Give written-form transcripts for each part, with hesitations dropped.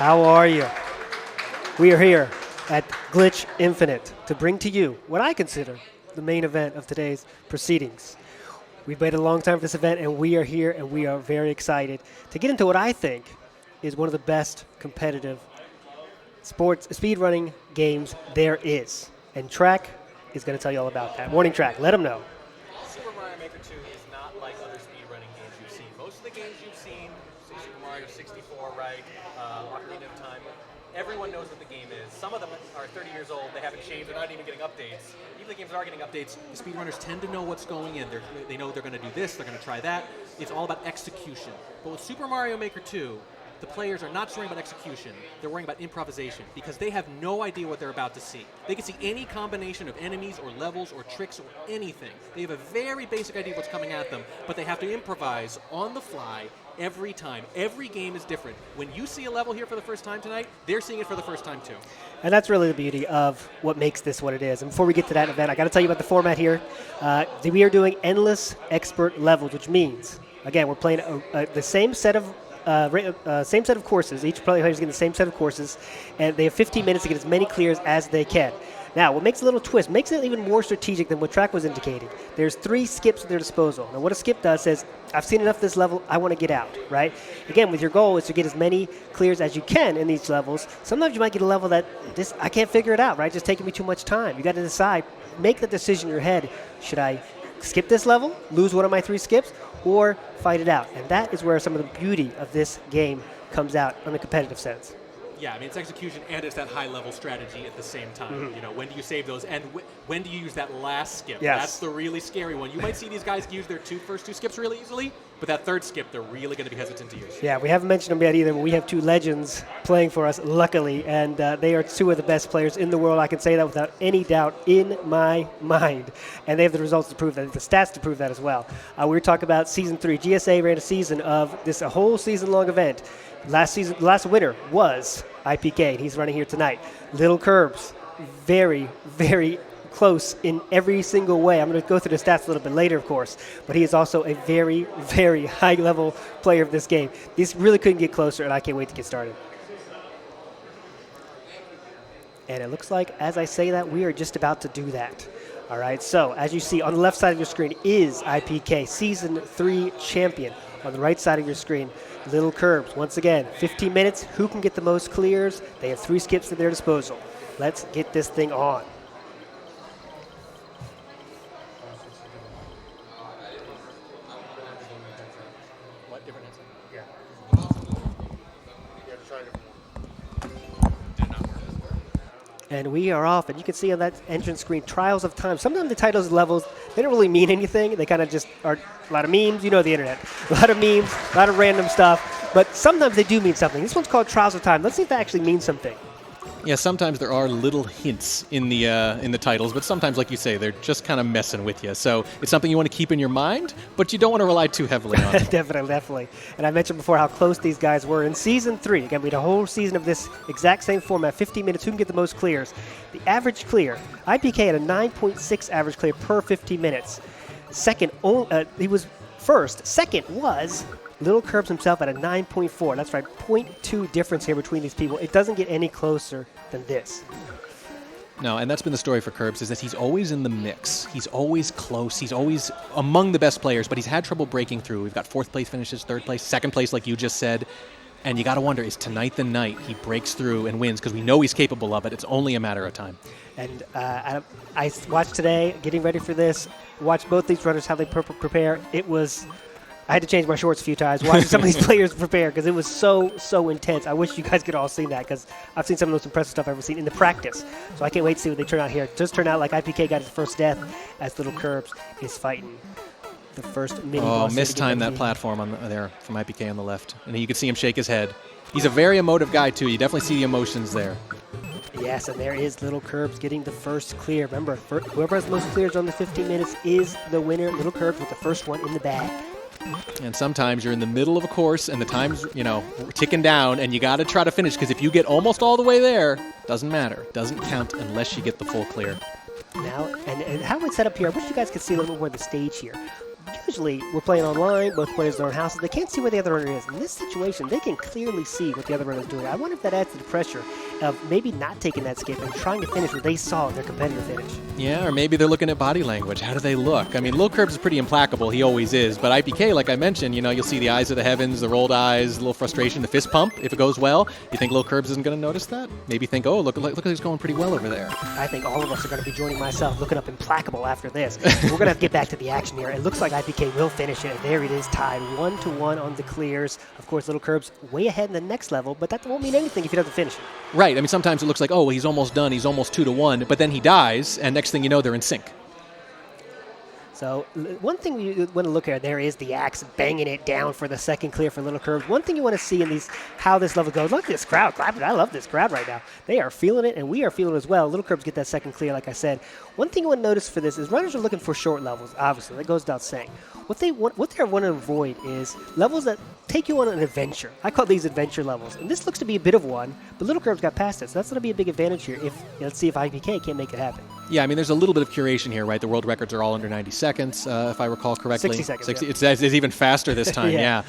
How are you? We are here at Glitch Infinite to bring to you what I consider the main event of today's proceedings. We've waited a long time for this event, and we are here, and we are very excited to get into what I think is one of the best competitive sports speedrunning games there is. And Track is going to tell you all about that. Morning, Track. Let them know. Super Mario Maker 2 is not like other speedrunning games you've seen. Most of the games you've seen, say Super Mario 64, right, Ocarina of Time, everyone knows what the game is. Some of them are 30 years old, they haven't changed, they're not even getting updates. Even the games that are getting updates, the speedrunners tend to know what's going in. They know they're going to do this, they're going to try that. It's all about execution. But with Super Mario Maker 2, the players are not just worrying about execution, they're worrying about improvisation because they have no idea what they're about to see. They can see any combination of enemies or levels or tricks or anything. They have a very basic idea of what's coming at them, but they have to improvise on the fly every time. Every game is different. When you see a level here for the first time tonight, they're seeing it for the first time too. And that's really the beauty of what makes this what it is. And before we get to that event, I got to tell you about the format here. We are doing endless expert levels, which means, again, we're playing the same set of courses. Each player is getting the same set of courses, and they have 15 minutes to get as many clears as they can. Now, what makes a little twist, makes it even more strategic than what Track was indicating. There's 3 skips at their disposal. Now, what a skip does is, I've seen enough of this level, I want to get out, right? Again, with your goal is to get as many clears as you can in these levels. Sometimes you might get a level that, I can't figure it out, right? Just taking me too much time. You got to decide, make the decision in your head. Should I skip this level, lose one of my 3 skips, or fight it out? And that is where some of the beauty of this game comes out in a competitive sense. Yeah, I mean, it's execution and it's that high-level strategy at the same time. Mm-hmm. You know, when do you save those, and when do you use that last skip? Yes. That's the really scary one. You might see these guys use their first two skips really easily, but that third skip, they're really going to be hesitant to use. Yeah, we haven't mentioned them yet either, but we have 2 legends playing for us, luckily, and they are 2 of the best players in the world. I can say that without any doubt in my mind. And they have the results to prove that, the stats to prove that as well. We were talking about Season 3. GSA ran a season of this, a whole season-long event. Last winner was iPK, and he's running here tonight. LilKirbs, very, very close in every single way. I'm going to go through the stats a little bit later, of course, but he is also a very, very high-level player of this game. This really couldn't get closer, and I can't wait to get started. And it looks like, as I say that, we are just about to do that. All right, so as you see, on the left side of your screen is iPK, Season 3 champion. On the right side of your screen, LilKirbs. Once again, 15 minutes. Who can get the most clears? They have 3 skips at their disposal. Let's get this thing on. What different is it? Yeah. And we are off, and you can see on that entrance screen, Trials of Time. Sometimes the titles of levels, they don't really mean anything. They kind of just are a lot of memes. You know the internet. A lot of memes, a lot of random stuff. But sometimes they do mean something. This one's called Trials of Time. Let's see if that actually means something. Yeah, sometimes there are little hints in the titles, but sometimes, like you say, they're just kind of messing with you. So it's something you want to keep in your mind, but you don't want to rely too heavily on it. Definitely. And I mentioned before how close these guys were in Season 3. Again, we had a whole season of this exact same format, 15 minutes. Who can get the most clears? The average clear, IPK had a 9.6 average clear per 15 minutes. He was first. Second was LilKirbs himself at a 9.4. That's right, 0.2 difference here between these people. It doesn't get any closer than this. No, and that's been the story for Kirbs, is that he's always in the mix. He's always close. He's always among the best players, but he's had trouble breaking through. We've got 4th place finishes, 3rd place, 2nd place, like you just said. And you got to wonder, is tonight the night he breaks through and wins? Because we know he's capable of it. It's only a matter of time. And I watched today, getting ready for this, watched both these runners, how they prepare. I had to change my shorts a few times watching some of these players prepare because it was so intense. I wish you guys could all see that because I've seen some of the most impressive stuff I've ever seen in the practice. So I can't wait to see what they turn out here. It does turn out like IPK got his first death as LilKirbs is fighting the first mini boss. Oh, mistimed that platform there from IPK on the left. And you can see him shake his head. He's a very emotive guy, too. You definitely see the emotions there. Yes, and there is LilKirbs getting the first clear. Remember, whoever has the most clears on the 15 minutes is the winner. LilKirbs with the first one in the bag. And sometimes you're in the middle of a course and the time's, ticking down and you got to try to finish because if you get almost all the way there, doesn't matter. Doesn't count unless you get the full clear. Now, and how it's set up here, I wish you guys could see a little bit more of the stage here. usually we're playing online, both players in their own houses, they can't see where the other runner is. In this situation, they can clearly see what the other runner is doing. I wonder if that adds to the pressure of maybe not taking that skip and trying to finish what they saw in their competitor finish. Yeah, or maybe they're looking at body language. How do they look? I mean, LilKirbs is pretty implacable. He always is. But IPK, like I mentioned, you'll see the eyes of the heavens, the rolled eyes, a little frustration, the fist pump. If it goes well, you think LilKirbs isn't going to notice that? Maybe think, oh, look, he's going pretty well over there. I think all of us are going to be joining myself looking up implacable after this. We're going to have to get back to the action here. It looks like IPK will finish it. And there it is, tied 1-1 on the clears. Of course, LilKirbs way ahead in the next level, but that won't mean anything if he doesn't finish it. Right. I mean, sometimes it looks like, oh, he's almost done. He's almost 2-1, but then he dies, and next thing you know, they're in sync. So one thing we want to look at there is the axe banging it down for the second clear for LilKirbs. One thing you want to see in these, how this level goes. Look at this crowd clapping. I love this crowd right now. They are feeling it, and we are feeling it as well. LilKirbs get that second clear, like I said. One thing you want to notice for this is runners are looking for short levels, obviously. That goes without saying. What they want to avoid is levels that take you on an adventure. I call these adventure levels. And this looks to be a bit of one, but LilKirbs got past it. So that's going to be a big advantage here. Let's see if IPK can make it happen. Yeah, I mean, there's a little bit of curation here, right? The world records are all under 90 seconds, if I recall correctly. 60 seconds. Yeah. It's even faster this time, yeah.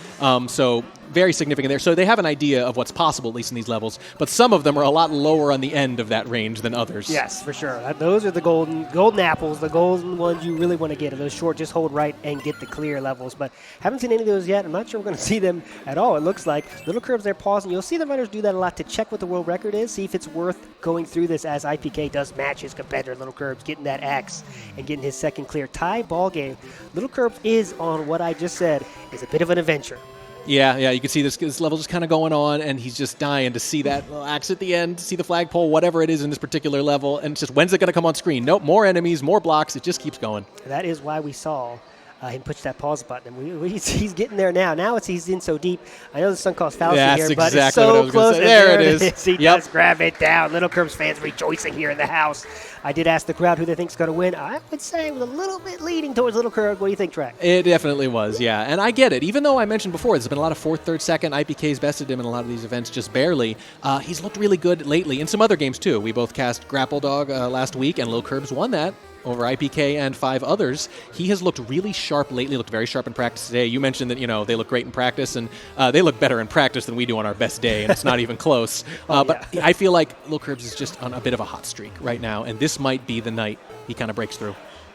So very significant there. So they have an idea of what's possible, at least in these levels, but some of them are a lot lower on the end of that range than others. Yes, for sure. Those are the golden apples, the golden ones you really want to get. And those short, just hold right and get the clear levels. But haven't seen any of those yet. I'm not sure we're going to see them at all. It looks like LilKirbs, they're pausing. You'll see the runners do that a lot to check what the world record is, see if it's worth going through this as IPK does match his competitor, LilKirbs, getting that axe and getting his second clear. Tie ball game. LilKirbs is on what I just said is a bit of an adventure. Yeah, you can see this level just kind of going on, and he's just dying to see that little axe at the end, to see the flagpole, whatever it is in this particular level, and it's just, when's it going to come on screen? Nope, more enemies, more blocks, it just keeps going. That is why we saw him push that pause button. And he's getting there now. Now he's in so deep. I know the sun calls fallacy here, but it's so close. There it is. He does grab it down. LilKirbs fans rejoicing here in the house. I did ask the crowd who they think is going to win. I would say it was a little bit leading towards LilKirbs. What do you think, Trek? It definitely was, yeah. And I get it. Even though I mentioned before, there's been a lot of fourth, third, second. IPK's bested him in a lot of these events just barely. He's looked really good lately in some other games, too. We both cast Grapple Dog last week, and LilKirbs won that over IPK and 5 others. He has looked really sharp lately, looked very sharp in practice today. You mentioned that, they look great in practice, and they look better in practice than we do on our best day, and it's not even close. But I feel like LilKirbs is just on a bit of a hot streak right now, and this might be the night he kind of breaks through.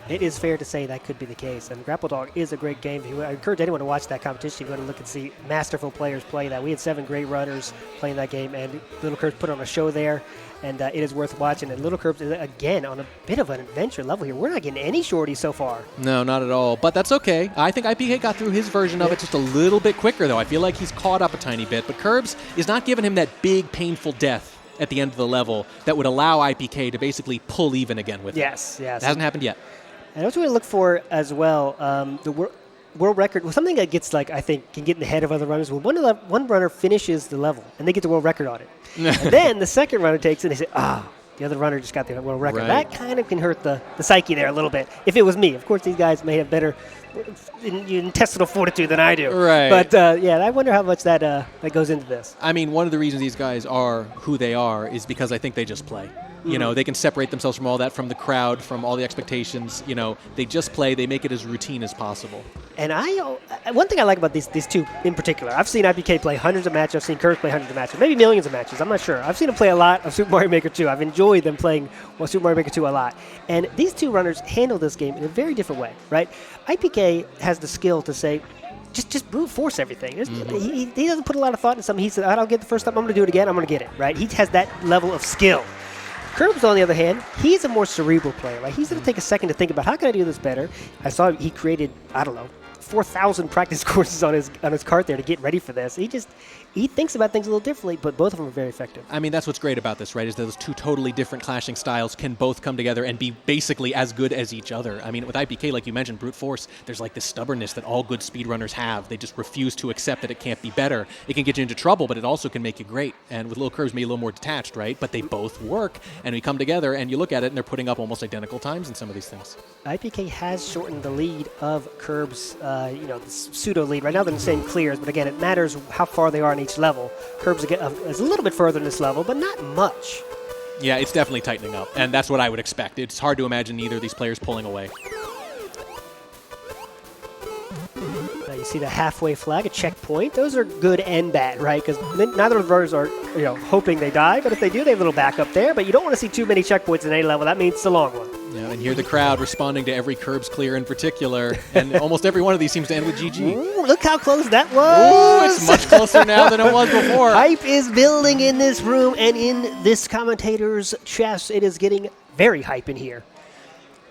It is fair to say that could be the case. And Grapple Dog is a great game. I encourage anyone to watch that competition. You want to look and see masterful players play that. We had 7 great runners playing that game, and LilKirbs put on a show there, and it is worth watching. And LilKirbs is, again, on a bit of an adventure level here. We're not getting any shorties so far. No, not at all. But that's okay. I think IPK got through his version of it just a little bit quicker, though. I feel like he's caught up a tiny bit. But Kirbs is not giving him that big, painful death at the end of the level that would allow IPK to basically pull even again with him. Yes. It hasn't happened yet. And what we look for as well, the world record, something that gets I think can get in the head of other runners. Well, one runner finishes the level and they get the world record on it. And then the second runner takes it and they say, the other runner just got the world record. Right. That kind of can hurt the psyche there a little bit. If it was me, of course, these guys may have better intestinal fortitude than I do. Right. But I wonder how much that goes into this. I mean, one of the reasons these guys are who they are is because I think they just play. They can separate themselves from all that, from the crowd, from all the expectations. They just play. They make it as routine as possible. And one thing I like about these two in particular, I've seen IPK play hundreds of matches. I've seen Kirbs play hundreds of matches, maybe millions of matches. I'm not sure. I've seen them play a lot of Super Mario Maker 2. I've enjoyed them playing Super Mario Maker 2 a lot. And these two runners handle this game in a very different way, right? IPK has the skill to say, just brute force everything. He doesn't put a lot of thought into something. He said, I don't get the first time, I'm going to do it again, I'm going to get it, right? He has that level of skill. Kirbs, on the other hand, he's a more cerebral player. Right? He's going to take a second to think about, how can I do this better? I saw he created, 4,000 practice courses on his cart there to get ready for this. He thinks about things a little differently, but both of them are very effective. I mean, that's what's great about this, right, is that those two totally different clashing styles can both come together and be basically as good as each other. I mean, with IPK, like you mentioned, brute force, there's this stubbornness that all good speedrunners have. They just refuse to accept that it can't be better. It can get you into trouble, but it also can make you great. And with LilKirbs, maybe a little more detached, right? But they both work, and we come together, and you look at it, and they're putting up almost identical times in some of these things. IPK has shortened the lead of Kirbs, the pseudo lead. Right now they're in the same clears, but again, it matters how far they are in each level. Kirbs is a little bit further in this level, but not much. Yeah, it's definitely tightening up, and that's what I would expect. It's hard to imagine either of these players pulling away. You see the halfway flag, a checkpoint. Those are good and bad, right? Because neither of the runners are, hoping they die. But if they do, they have a little backup there. But you don't want to see too many checkpoints in any level. That means it's a long one. Yeah, and hear the crowd responding to every Curbs clear in particular. And almost every one of these seems to end with GG. Ooh, look how close that was. Ooh, it's much closer now than it was before. Hype is building in this room and in this commentator's chest. It is getting very hype in here.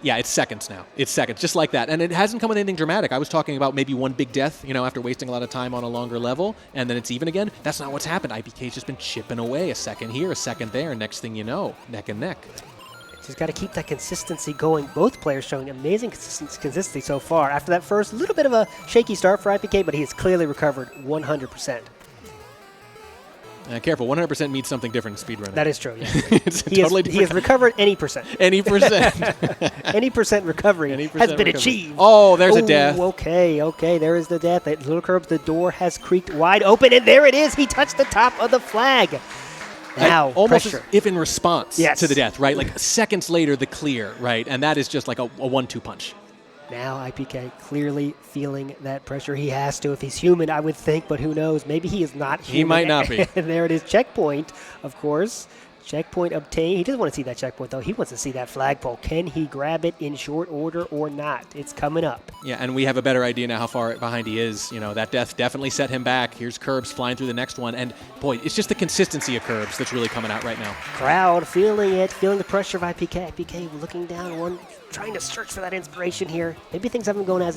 Yeah, it's seconds now. It's seconds, just like that. And it hasn't come with anything dramatic. I was talking about maybe one big death, after wasting a lot of time on a longer level, and then it's even again. That's not what's happened. IPK's just been chipping away, a second here, a second there, and next thing you know, neck and neck. Just got to keep that consistency going. Both players showing amazing consistency so far. After that first little bit of a shaky start for IPK, but he has clearly recovered 100%. Careful, 100% means something different in speedrunning. That is true, yeah. It's he totally he has recovered any percent. Any percent. Any percent recovery has been achieved. Oh, there's a death. Okay, there is the death. At LilKirbs, the door has creaked wide open, and there it is. He touched the top of the flag. Now, almost pressure. as if in response Yes. to the death, right? Like seconds later, the clear, right? And that is just like a 1-2 punch. Now IPK clearly feeling that pressure. He has to if he's human, I would think, but who knows? Maybe he is not human. He might not be. And there it is. Checkpoint, of course. Checkpoint obtained. He doesn't want to see that checkpoint, though. He wants to see that flagpole. Can he grab it in short order or not? It's coming up. Yeah, and we have a better idea now how far behind he is. That death definitely set him back. Here's Curbs flying through the next one. And, boy, it's just the consistency of Curbs that's really coming out right now. Crowd feeling it, feeling the pressure of IPK. IPK looking down, trying to search for that inspiration here. Maybe things haven't gone as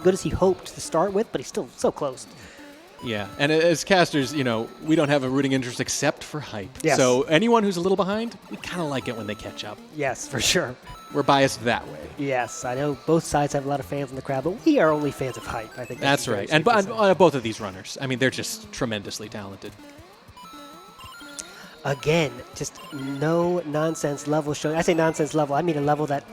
good as he hoped to start with, but he's still so close. Yeah, and as casters, we don't have a rooting interest except for hype. Yes. So anyone who's a little behind, we kind of like it when they catch up. Yes, for sure. We're biased that way. Yes, I know both sides have a lot of fans in the crowd, but we are only fans of hype. I think that's right. And both of these runners, they're just tremendously talented. Again, just no nonsense level showing. I say nonsense level, I mean a level that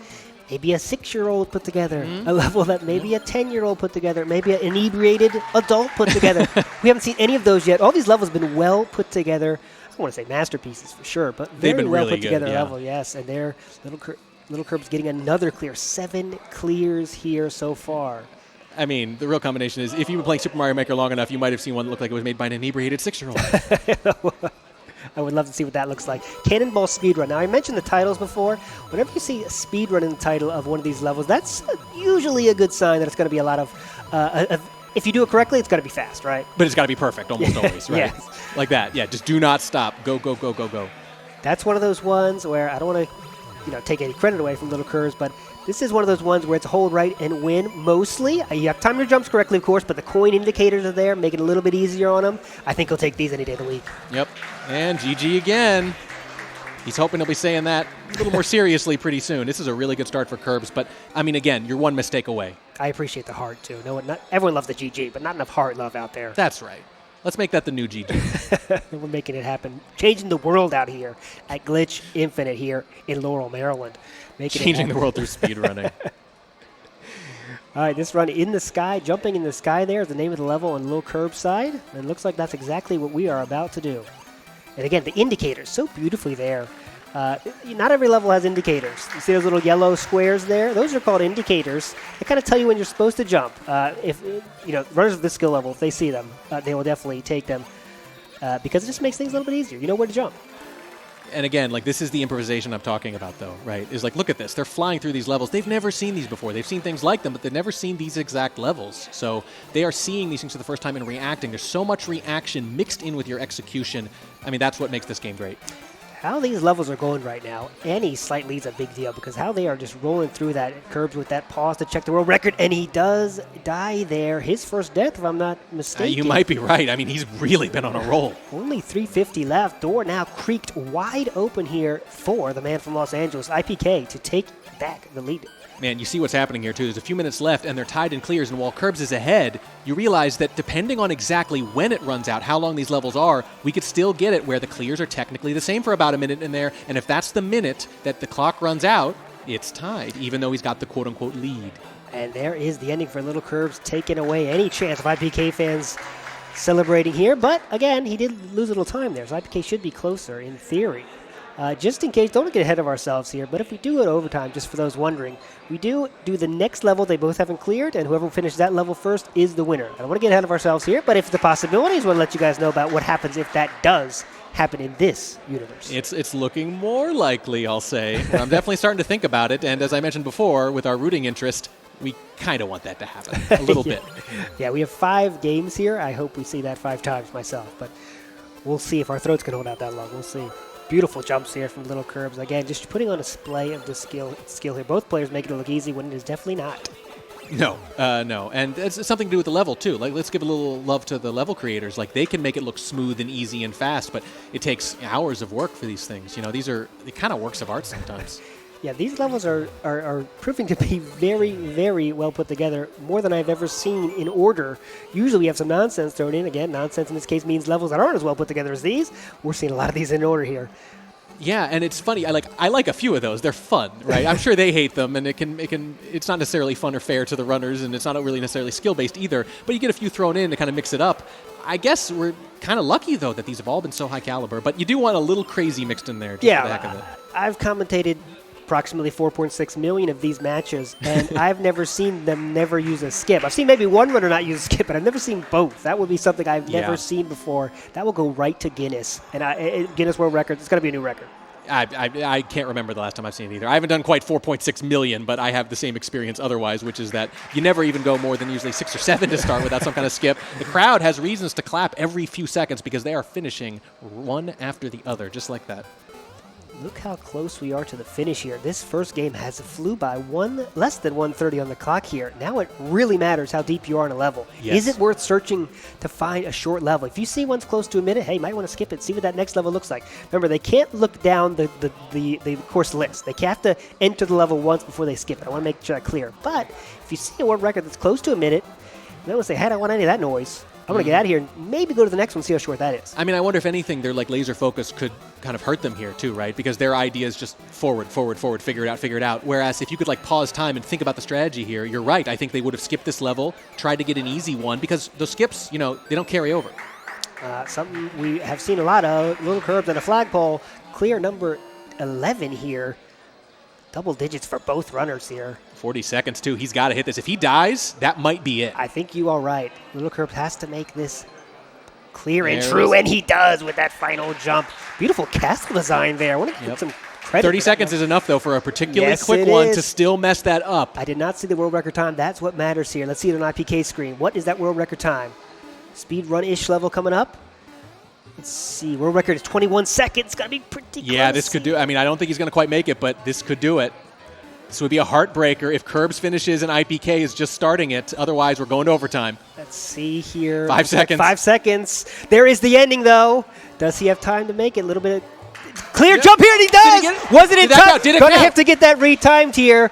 maybe a 6-year-old put together, a level that maybe a 10-year-old put together, maybe an inebriated adult put together. We haven't seen any of those yet. All these levels have been well put together. I don't want to say masterpieces for sure, but very well really put together good, yeah. level, yes. And there, LilKirbs getting another clear. 7 clears here so far. The real combination is if you've been playing Super Mario Maker long enough, you might have seen one that looked like it was made by an inebriated 6-year-old. I would love to see what that looks like. Cannonball Speedrun. Now, I mentioned the titles before. Whenever you see a speedrun in the title of one of these levels, that's usually a good sign that it's going to be a lot of if you do it correctly, it's going to be fast, right? But it's got to be perfect almost always, right? Yes. Like that. Yeah, just do not stop. Go, go, go, go, go. That's one of those ones where I don't want to take any credit away from LilKirbs, but this is one of those ones where it's hold right and win mostly. You have to time your jumps correctly, of course, but the coin indicators are there, make it a little bit easier on him. I think he'll take these any day of the week. Yep. And GG again. He's hoping he'll be saying that a little more seriously pretty soon. This is a really good start for Curbs, but, again, you're one mistake away. I appreciate the heart, too. Not everyone loves the GG, but not enough heart love out there. That's right. Let's make that the new GG. We're making it happen. Changing the world out here at Glitch Infinite here in Laurel, Maryland. Changing the world through speedrunning. All right, this run in the sky, jumping in the sky there is the name of the level on LilKirbs' side. And it looks like that's exactly what we are about to do. And again, the indicators, so beautifully there. Not every level has indicators. You see those little yellow squares there? Those are called indicators. They kind of tell you when you're supposed to jump. If runners of this skill level, if they see them, they will definitely take them because it just makes things a little bit easier. You know where to jump. And again, this is the improvisation I'm talking about, though, right? Is look at this. They're flying through these levels. They've never seen these before. They've seen things like them, but they've never seen these exact levels. So they are seeing these things for the first time and reacting. There's so much reaction mixed in with your execution. That's what makes this game great. How these levels are going right now, any slight lead's a big deal because how they are just rolling through that Curbs with that pause to check the world record, and he does die there. His first death, if I'm not mistaken. You might be right. He's really been on a roll. Only 350 left. Door now creaked wide open here for the man from Los Angeles, IPK, to take back the lead. Man, you see what's happening here, too. There's a few minutes left, and they're tied in clears, and while Curbs is ahead, you realize that depending on exactly when it runs out, how long these levels are, we could still get it where the clears are technically the same for about a minute in there, and if that's the minute that the clock runs out, it's tied, even though he's got the quote-unquote lead. And there is the ending for LilKirbs, taking away any chance of IPK fans celebrating here, but again, he did lose a little time there, so IPK should be closer in theory. Just in case, don't get ahead of ourselves here, but if we do go to overtime, just for those wondering, we do the next level they both haven't cleared, and whoever finishes that level first is the winner. I don't want to get ahead of ourselves here, but if the possibilities, I want to let you guys know about what happens if that does happen in this universe. It's looking more likely, I'll say. I'm definitely starting to think about it, and as I mentioned before, with our rooting interest, we kind of want that to happen a little bit. Yeah, we have 5 games here. I hope we see that 5 times myself, but we'll see if our throats can hold out that long. We'll see. Beautiful jumps here from LilKirbs. Again, just putting on a display of the skill here. Both players making it look easy when it is definitely not. No, no, and it's something to do with the level too. Like, let's give a little love to the level creators. Like, they can make it look smooth and easy and fast, but it takes hours of work for these things. You know, these are the kind of works of art sometimes. Yeah, these levels are proving to be very, very well put together, more than I've ever seen in order. Usually we have some nonsense thrown in. Again, nonsense in this case means levels that aren't as well put together as these. We're seeing a lot of these in order here. Yeah, and it's funny. I like a few of those. They're fun, right? I'm sure they hate them, and it's not necessarily fun or fair to the runners, and it's not really necessarily skill-based either. But you get a few thrown in to kind of mix it up. I guess we're kind of lucky though that these have all been so high caliber. But you do want a little crazy mixed in there, just for the heck of it. I've commentated approximately 4.6 million of these matches, and I've never seen them never use a skip. I've seen maybe one runner not use a skip, but I've never seen both. That would be something I've never seen before. That will go right to Guinness, and Guinness World Records. It's going to be a new record. I can't remember the last time I've seen it either. I haven't done quite 4.6 million, but I have the same experience otherwise, which is that you never even go more than usually 6 or 7 to start without some kind of skip. The crowd has reasons to clap every few seconds because they are finishing one after the other, just like that. Look how close we are to the finish here. This first game has flew by less than 1:30 on the clock here. Now it really matters how deep you are in a level. Yes. Is it worth searching to find a short level? If you see one's close to a minute, hey, you might want to skip it, see what that next level looks like. Remember, they can't look down the course list. They have to enter the level once before they skip it. I want to make sure that's clear. But if you see a world record that's close to a minute, you might want to say, hey, I don't want any of that noise. I'm going to get out of here and maybe go to the next one and see how short that is. I mean, I wonder if anything, their laser focus could kind of hurt them here too, right? Because their idea is just forward, figure it out. Whereas if you could pause time and think about the strategy here, you're right. I think they would have skipped this level, tried to get an easy one, because those skips, they don't carry over. Something we have seen a lot of, LilKirbs and a flagpole, clear number 11 here. Double digits for both runners here. 40 seconds, too. He's got to hit this. If he dies, that might be it. I think you are right. LilKirbs has to make this clear and true, and he does with that final jump. Beautiful castle design there. I want to give some credit. 30 seconds is enough, though, for a particularly quick one to still mess that up. I did not see the world record time. That's what matters here. Let's see it on IPK screen. What is that world record time? Speedrun-ish level coming up. Let's see. World record is 21 seconds. Got to be pretty close. Yeah, this could do. I mean, I don't think he's going to quite make it, but this could do it. This would be a heartbreaker if Kirbs finishes and IPK is just starting it. Otherwise, we're going to overtime. Let's see here. 5 seconds. 5 seconds. There is the ending, though. Does he have time to make it? A little bit of clear jump here, and he does. Was it in time? Going to have to get that retimed here.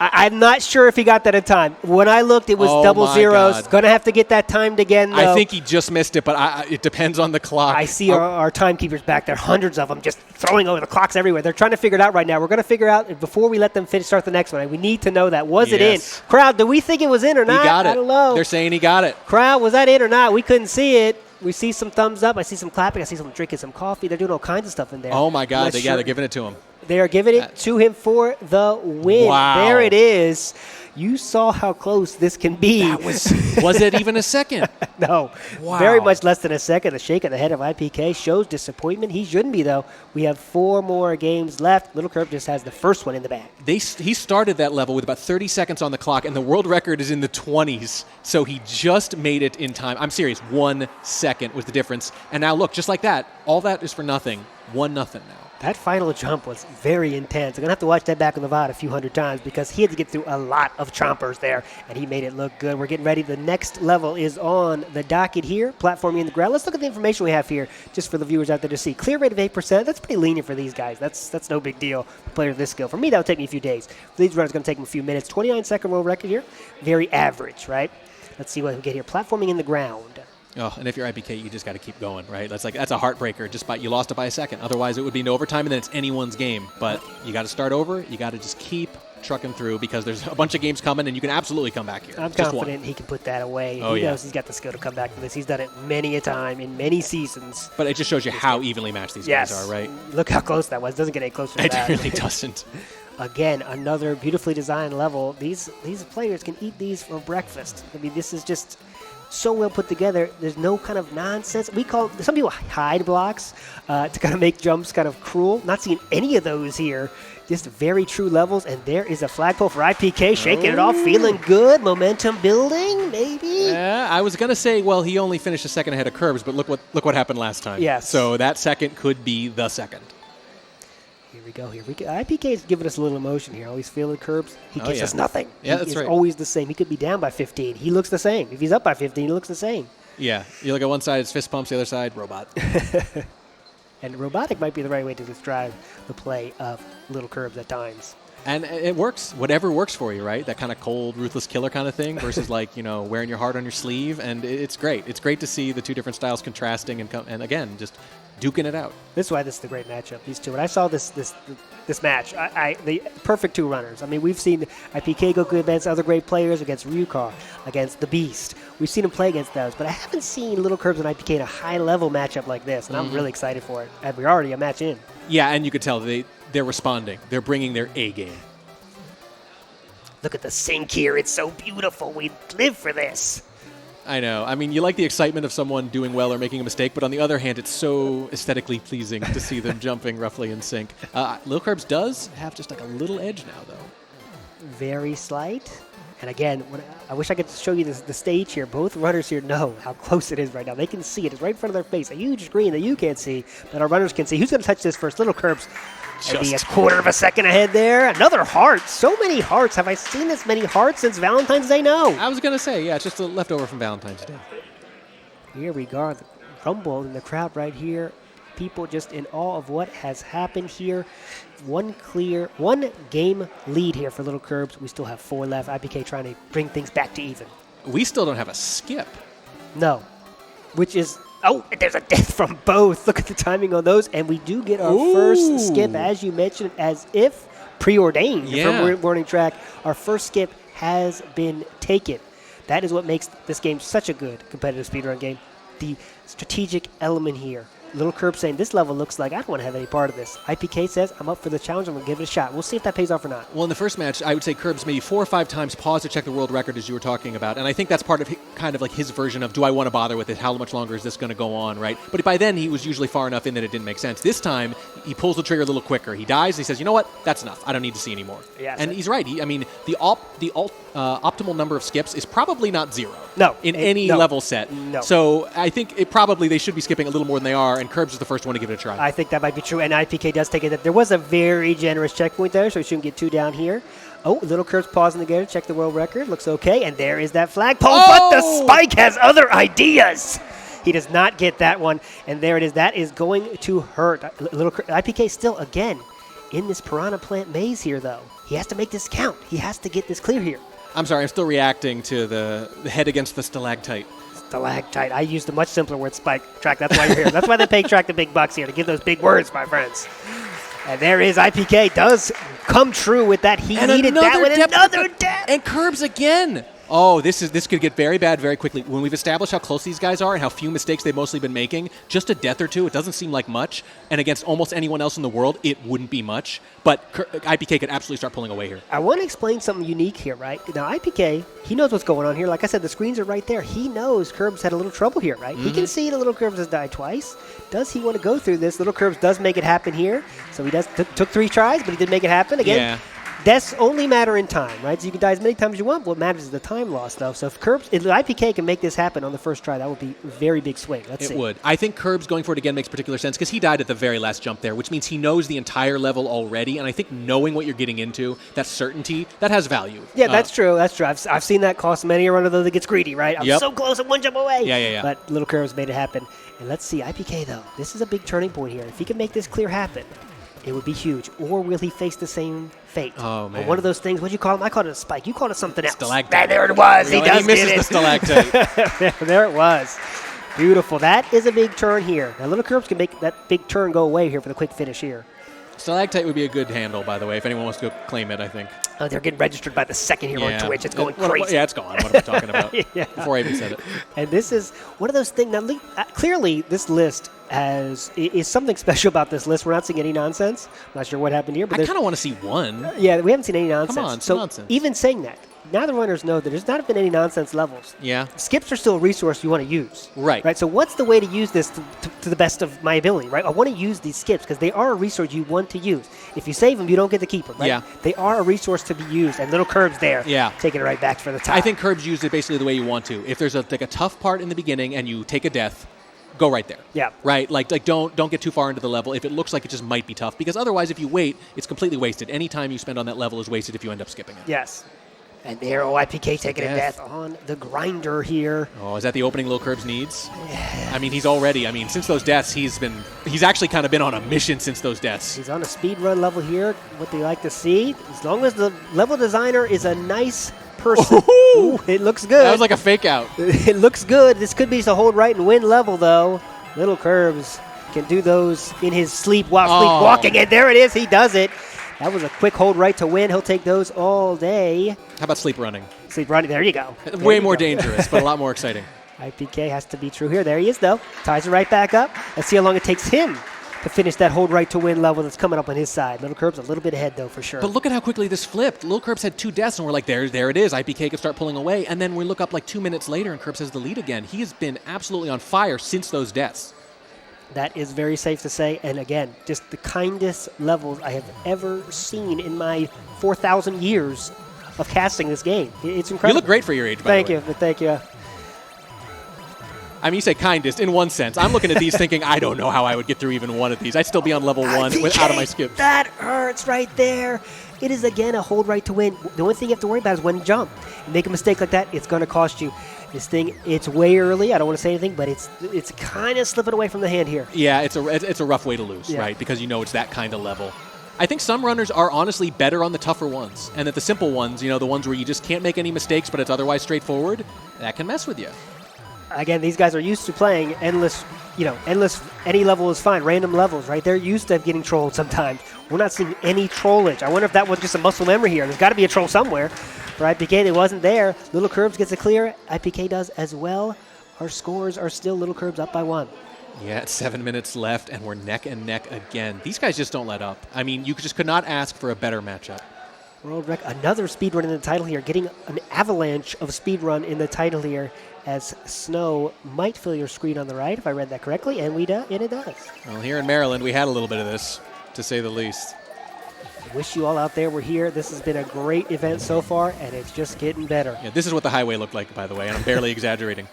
I'm not sure if he got that in time. When I looked, it was double zeros. Going to have to get that timed again, though. I think he just missed it, but it depends on the clock. I see our timekeepers back there, hundreds of them, just throwing over the clocks everywhere. They're trying to figure it out right now. We're going to figure out, before we let them start the next one, we need to know that. Was it in? Crowd, do we think it was in or not? He got it. I don't know. They're saying he got it. Crowd, was that in or not? We couldn't see it. We see some thumbs up. I see some clapping. I see some drinking some coffee. They're doing all kinds of stuff in there. Oh, my God. They're giving it to him. They are giving it to him for the win. Wow. There it is. You saw how close this can be. Was it even a second? No. Wow. Very much less than a second. The shake of the head of IPK shows disappointment. He shouldn't be, though. We have 4 more games left. LilKirbs just has the first one in the bag. He started that level with about 30 seconds on the clock, and the world record is in the 20s. So he just made it in time. I'm serious. 1 second was the difference. And now, look, just like that, all that is for nothing. 1-0 now. That final jump was very intense. I'm going to have to watch that back on the VOD a few hundred times because he had to get through a lot of chompers there, and he made it look good. We're getting ready. The next level is on the docket here, platforming in the ground. Let's look at the information we have here just for the viewers out there to see. Clear rate of 8%. That's pretty lenient for these guys. That's no big deal for players of this skill. For me, that would take me a few days. For these runners, it's going to take them a few minutes. 29-second world record here. Very average, right? Let's see what we get here. Platforming in the ground. Oh, and if you're IPK, you just got to keep going, right? That's a heartbreaker. You lost it by a second. Otherwise, it would be in overtime, and then it's anyone's game. But you got to start over. You got to just keep trucking through because there's a bunch of games coming, and you can absolutely come back here. I'm Just confident one. he can put that away. Oh, He yeah. knows he's got the skill to come back from this. He's done it many a time in many seasons. But it just shows you how evenly matched these Yes. guys are, right? Look how close that was. Doesn't get any closer to It that. really doesn't. Again, another beautifully designed level. These players can eat these for breakfast. I mean, this is just so well put together. There's no kind of nonsense. Some people hide blocks to kind of make jumps kind of cruel. Not seeing any of those here. Just very true levels. And there is a flagpole for iPK, shaking it off, feeling good. Momentum building, maybe. Yeah, I was gonna say, well, he only finished a second ahead of Curbs, but look what happened last time. Yes. So that second could be the second. Here we go. iPK is giving us a little emotion here. Always feeling Curbs. He gives yeah. us nothing. Yeah, He that's is right. always the same. He could be down by 15. He looks the same. If he's up by 15, he looks the same. Yeah, you look at one side, it's fist pumps, the other side, robot. And robotic might be the right way to describe the play of LilKirbs at times. And it works. Whatever works for you, right? That kind of cold, ruthless killer kind of thing versus like, wearing your heart on your sleeve. And it's great. It's great to see the two different styles contrasting and again, just duking it out. This is why this is a great matchup, these two. When I saw this match, the perfect two runners. I mean, we've seen iPK go good against other great players, against Ryukar, against the Beast. We've seen him play against those, but I haven't seen LilKirbs and iPK in a high-level matchup like this, and I'm really excited for it. And we're already a match in. Yeah, and you could tell they're responding. They're bringing their A game. Look at the sync here. It's so beautiful. We live for this. I know. I mean, you like the excitement of someone doing well or making a mistake, but on the other hand, it's so aesthetically pleasing to see them jumping roughly in sync. LilKirbs does have just like a little edge now, though. Very slight. And again, I wish I could show you the stage here. Both runners here know how close it is right now. They can see it. It's right in front of their face. A huge screen that you can't see, that our runners can see. Who's going to touch this first? LilKirbs. Maybe a quarter of a second ahead there. Another heart. So many hearts. Have I seen this many hearts since Valentine's Day? No. I was going to say, yeah, it's just a leftover from Valentine's Day. Here we go. The rumble in the crowd right here. People just in awe of what has happened here. One game lead here for LilKirbs. We still have 4 left. iPK trying to bring things back to even. We still don't have a skip. No. Which is... Oh, there's a death from both. Look at the timing on those. And we do get our first skip, as you mentioned, as if preordained from Warning Track. Our first skip has been taken. That is what makes this game such a good competitive speedrun game. The strategic element here. LilKirbs saying, this level looks like I don't want to have any part of this. iPK says, I'm up for the challenge. I'm going to give it a shot. We'll see if that pays off or not. Well, in the first match, I would say Curbs maybe 4 or 5 times paused to check the world record, as you were talking about. And I think that's part of kind of like his version of, do I want to bother with it? How much longer is this going to go on, right? But by then, he was usually far enough in that it didn't make sense. This time, he pulls the trigger a little quicker. He dies. He says, you know what? That's enough. I don't need to see anymore. Yeah, and he's right. The optimal number of skips is probably not 0. No. In any level set. No. So I think they should be skipping a little more than they are, and Curbs is the first one to give it a try. I think that might be true, and iPK does take it. There was a very generous checkpoint there, so we shouldn't get 2 down here. Oh, LilKirbs pausing again to check the world record. Looks okay, and there is that flagpole, but the Spike has other ideas. He does not get that one, and there it is. That is going to hurt. iPK still, again, in this Piranha Plant maze here, though. He has to make this count. He has to get this clear here. I'm sorry, I'm still reacting to the head against the stalactite. Stalactite. I used a much simpler word, Spike Track. That's why you're here. That's why they pay Track the big bucks here, to give those big words, my friends. And there is iPK. Does come true with that. He needed that with another death. And Curbs again. Oh, this could get very bad very quickly. When we've established how close these guys are and how few mistakes they've mostly been making, just a death or two, it doesn't seem like much. And against almost anyone else in the world, it wouldn't be much. But iPK could absolutely start pulling away here. I want to explain something unique here, right? Now, iPK, he knows what's going on here. Like I said, the screens are right there. He knows Curbs had a little trouble here, right? He can see that LilKirbs has died twice. Does he want to go through this? LilKirbs does make it happen here. So he took 3 tries, but he did make it happen. Again, Yeah. deaths only matter in time, right? So you can die as many times as you want. What matters is the time loss, though. So if iPK can make this happen on the first try, that would be a very big swing. Let's see. It would. I think Curbs going for it again makes particular sense because he died at the very last jump there, which means he knows the entire level already. And I think knowing what you're getting into, that certainty, that has value. Yeah, that's true. That's true. I've seen that cost many a runner, though, that gets greedy, right? I'm Yep. so close at 1 jump away. Yeah. But LilKirbs made it happen. And let's see. iPK, though, this is a big turning point here. If he can make this clear happen, it would be huge. Or will he face the same fate? Oh, man. Or one of those things. What do you call them? I called it a spike. You called it something else. Stalactite. There it was. Really? He does He misses get it. the stalactite. There it was. Beautiful. That is a big turn here. Now, LilKirbs can make that big turn go away here for the quick finish here. Stalactite would be a good handle, by the way, if anyone wants to go claim it, I think. Oh, they're getting registered by the second here on Twitch. It's going crazy. Yeah, it's gone. What am I talking about? Yeah. Before I even said it. And this is one of those things. Now, clearly, this list is something special about this list. We're not seeing any nonsense. I'm not sure what happened here, but I kind of want to see one. Yeah, we haven't seen any nonsense. Come on, so nonsense. even saying that, now the runners know that there's not been any nonsense levels. Yeah. Skips are still a resource you want to use. Right. Right. So what's the way to use this to the best of my ability, right? I want to use these skips because they are a resource you want to use. If you save them, you don't get to keep them, right? Yeah. They are a resource to be used, and LilKirbs there, taking it right back for the top. I think Curbs use it basically the way you want to. If there's a tough part in the beginning and you take a death, go right there. Yeah. Right? Like don't get too far into the level if it looks like it just might be tough, because otherwise if you wait, it's completely wasted. Any time you spend on that level is wasted if you end up skipping it. Yes. And there, iPK taking a death on the grinder here. Oh, is that the opening LilKirbs needs? Yeah. I mean, since those deaths, he's actually kind of been on a mission since those deaths. He's on a speedrun level here, what they like to see. As long as the level designer is a nice person. Ooh, it looks good. That was like a fake out. It looks good. This could be a hold right and win level, though. LilKirbs can do those in his sleep while sleepwalking, and there it is. He does it. That was a quick hold right to win. He'll take those all day. How about sleep running? Sleep running. There you go. Way more dangerous, but a lot more exciting. iPK has to be true here. There he is, though. Ties it right back up. Let's see how long it takes him to finish that hold right to win level that's coming up on his side. LilKirbs a little bit ahead, though, for sure. But look at how quickly this flipped. LilKirbs had 2 deaths, and we're like, there it is. iPK can start pulling away. And then we look up like 2 minutes later, and Kirbs has the lead again. He has been absolutely on fire since those deaths. That is very safe to say. And again, just the kindest levels I have ever seen in my 4,000 years of casting this game. It's incredible. You look great for your age, by the way. Thank you. I mean, you say kindest in one sense. I'm looking at these thinking, I don't know how I would get through even one of these. I'd still be on level 1 without of my skips. That hurts right there. It is, again, a hold right to win. The only thing you have to worry about is when you jump. You make a mistake like that, it's going to cost you. This thing, it's way early. I don't want to say anything, but it's kind of slipping away from the hand here. Yeah, it's a rough way to lose, right? Because you know it's that kind of level. I think some runners are honestly better on the tougher ones, and that the simple ones, the ones where you just can't make any mistakes, but it's otherwise straightforward, that can mess with you. Again, these guys are used to playing endless, any level is fine, random levels, right? They're used to getting trolled sometimes. We're not seeing any trollage. I wonder if that was just a muscle memory here. There's got to be a troll somewhere. For IPK, it wasn't there. LilKirbs gets a clear. IPK does as well. Our scores are still LilKirbs up by 1. Yeah, it's 7 minutes left, and we're neck and neck again. These guys just don't let up. I mean, you just could not ask for a better matchup. World Rec, another speedrun in the title here, getting an avalanche of speedrun in the title here, as snow might fill your screen on the right, if I read that correctly, and it does. Well, here in Maryland, we had a little bit of this, to say the least. I wish you all out there were here. This has been a great event so far, and it's just getting better. Yeah, this is what the highway looked like, by the way, and I'm barely exaggerating.